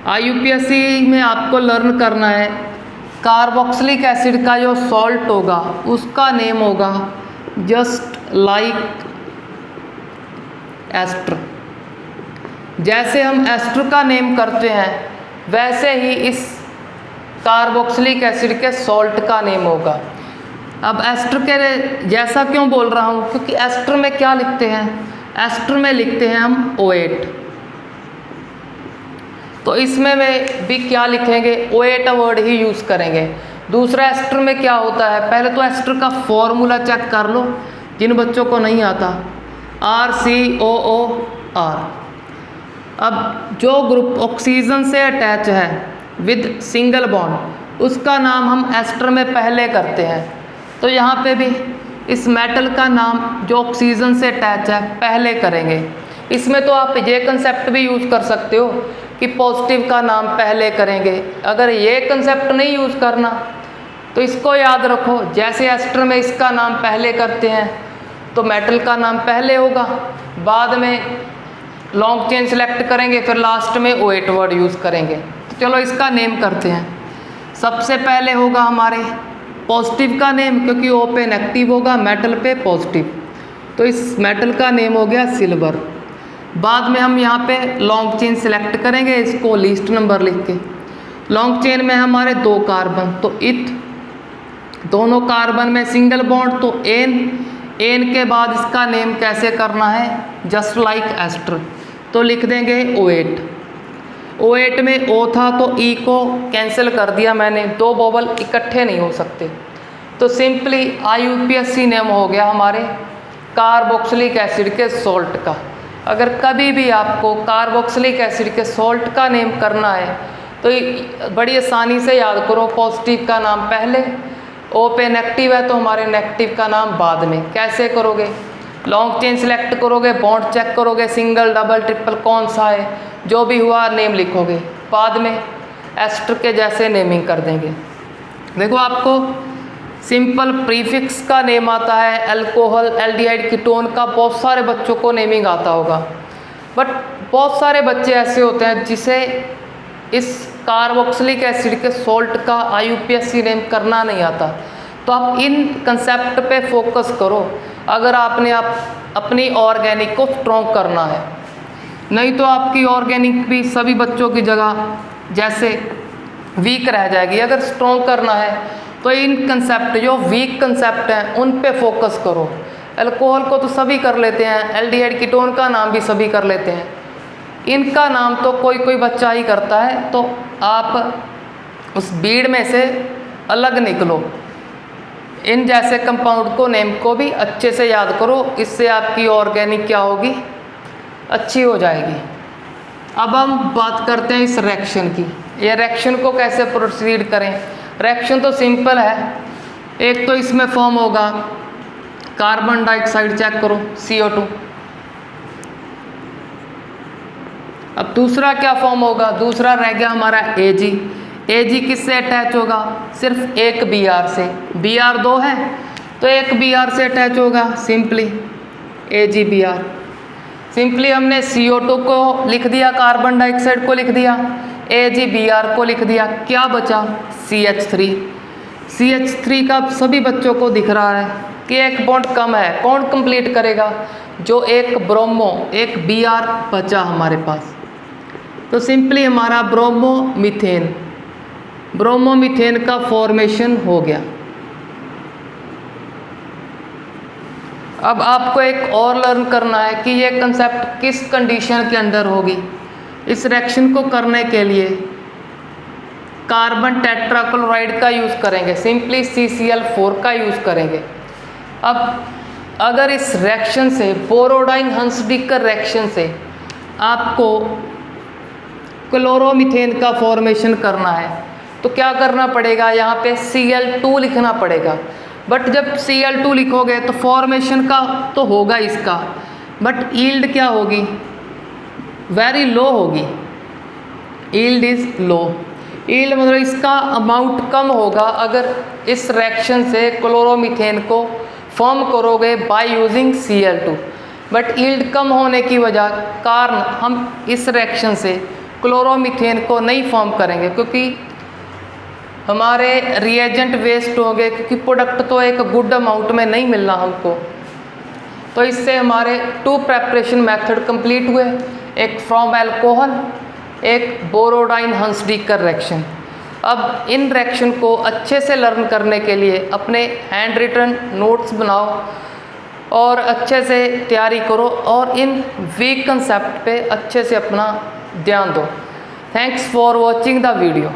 Speaker 1: IUPAC में आपको लर्न करना है कार्बोक्सिलिक एसिड का जो सॉल्ट होगा उसका नेम होगा जस्ट लाइक एस्टर। जैसे हम एस्टर का नेम करते हैं वैसे ही इस कार्बोक्सिलिक एसिड के सॉल्ट का नेम होगा। अब एस्टर के जैसा क्यों बोल रहा हूँ, क्योंकि एस्टर में क्या लिखते हैं, एस्टर में लिखते हैं हम O8, तो इसमें भी क्या लिखेंगे, O8 वर्ड ही यूज़ करेंगे। दूसरा एस्टर में क्या होता है, पहले तो एस्टर का फॉर्मूला चेक कर लो जिन बच्चों को नहीं आता, RCOOR। अब जो ग्रुप ऑक्सीजन से अटैच है विद सिंगल बॉन्ड उसका नाम हम एस्टर में पहले करते हैं। तो यहाँ पे भी इस मेटल का नाम जो ऑक्सीजन से अटैच है पहले करेंगे। इसमें तो आप ये कंसेप्ट भी यूज़ कर सकते हो कि पॉजिटिव का नाम पहले करेंगे। अगर ये कंसेप्ट नहीं यूज़ करना तो इसको याद रखो, जैसे एस्टर में इसका नाम पहले करते हैं तो मेटल का नाम पहले होगा, बाद में लॉन्ग चेन सेलेक्ट करेंगे, फिर लास्ट में O8 वर्ड यूज़ करेंगे। तो चलो इसका नेम करते हैं। सबसे पहले होगा हमारे पॉजिटिव का नेम, क्योंकि O पे नेगेटिव होगा, मेटल पे पॉजिटिव, तो इस मेटल का नेम हो गया सिल्वर। बाद में हम यहाँ पे लॉन्ग चेन सेलेक्ट करेंगे, इसको लीस्ट नंबर लिख के। लॉन्ग चेन में हमारे 2 कार्बन, तो इथ, दोनों कार्बन में सिंगल बॉन्ड तो एन के बाद इसका नेम कैसे करना है, जस्ट लाइक एस्टर, तो लिख देंगे O8। O8 में O था तो E को कैंसिल कर दिया मैंने, 2 बॉबल इकट्ठे नहीं हो सकते, तो सिंपली IUPAC नेम हो गया हमारे कार्बोक्सिलिक एसिड के सॉल्ट का। अगर कभी भी आपको कार्बोक्सिलिक एसिड के सॉल्ट का नेम करना है तो बड़ी आसानी से याद करो, पॉजिटिव का नाम पहले, O पे नेगेटिव है तो हमारे नेगेटिव का नाम बाद में। कैसे करोगे, लॉन्ग चेन सेलेक्ट करोगे, बॉन्ड चेक करोगे, सिंगल डबल ट्रिपल कौन सा है, जो भी हुआ नेम लिखोगे, बाद में एस्टर के जैसे नेमिंग कर देंगे। देखो आपको सिंपल प्रीफिक्स का नेम आता है, अल्कोहल, एल्डिहाइड, कीटोन का बहुत सारे बच्चों को नेमिंग आता होगा, बट बहुत सारे बच्चे ऐसे होते हैं जिसे इस कार्बोक्सिलिक एसिड के सॉल्ट का IUPAC नेम करना नहीं आता। तो आप इन कंसेप्ट पे फोकस करो अगर आपने अपनी ऑर्गेनिक को स्ट्रॉन्ग करना है, नहीं तो आपकी ऑर्गेनिक भी सभी बच्चों की जगह जैसे वीक रह जाएगी। अगर स्ट्रॉन्ग करना है तो इन कंसेप्ट जो वीक कंसेप्ट हैं उन पे फोकस करो। अल्कोहल को तो सभी कर लेते हैं, एल्डिहाइड कीटोन का नाम भी सभी कर लेते हैं, इनका नाम तो कोई कोई बच्चा ही करता है, तो आप उस भीड़ में से अलग निकलो। इन जैसे कंपाउंड को नेम को भी अच्छे से याद करो, इससे आपकी ऑर्गेनिक क्या होगी, अच्छी हो जाएगी। अब हम बात करते हैं इस रिएक्शन की। ये रिएक्शन को कैसे प्रोसीड करें। रिएक्शन तो सिंपल है, एक तो इसमें फॉर्म होगा कार्बन डाइऑक्साइड, चेक करो CO2। अब दूसरा क्या फॉर्म होगा, दूसरा रह गया हमारा Ag। Ag किससे अटैच होगा, सिर्फ एक Br से, Br 2 है तो एक Br से अटैच होगा, सिंपली AgBr। सिंपली हमने CO2 को लिख दिया, कार्बन डाइऑक्साइड को लिख दिया, AgBr को लिख दिया, क्या बचा CH3। CH3 का सभी बच्चों को दिख रहा है कि एक बॉन्ड कम है, कौन कंप्लीट करेगा, जो एक ब्रोमो, एक Br बचा हमारे पास, तो सिंपली हमारा ब्रोमोमीथेन, ब्रोमोमीथेन का फॉर्मेशन हो गया। अब आपको एक और लर्न करना है कि ये कंसेप्ट किस कंडीशन के अंदर होगी। इस रिएक्शन को करने के लिए कार्बन टेट्राक्लोराइड का यूज़ करेंगे, सिंपली CCl4 का यूज़ करेंगे। अब अगर इस रिएक्शन से बोरोडाइन हंसडीकर रिएक्शन से आपको क्लोरोमीथेन का फॉर्मेशन करना है तो क्या करना पड़ेगा, यहाँ पे Cl2 लिखना पड़ेगा। बट जब Cl2 लिखोगे तो फॉर्मेशन का तो होगा इसका, बट यील्ड क्या होगी, वेरी लो होगी, यील्ड इज लो। यील्ड मतलब इसका अमाउंट कम होगा अगर इस रिएक्शन से क्लोरोमीथेन को फॉर्म करोगे by using Cl2। But yield कम होने की वजह कारण हम इस रिएक्शन से क्लोरोमीथेन को नहीं फॉर्म करेंगे, क्योंकि हमारे रिएजेंट वेस्ट होंगे, क्योंकि प्रोडक्ट तो एक गुड अमाउंट में नहीं मिलना हमको। तो इससे हमारे 2 प्रेपरेशन मेथड कंप्लीट हुए, एक फ्रॉम अल्कोहल, एक बोरोडाइन हंसडीकर रिएक्शन। अब इन रिएक्शन को अच्छे से लर्न करने के लिए अपने हैंड रिटन नोट्स बनाओ और अच्छे से तैयारी करो और इन वीक कंसेप्ट पे अच्छे से अपना ध्यान दो। Thanks for watching the video.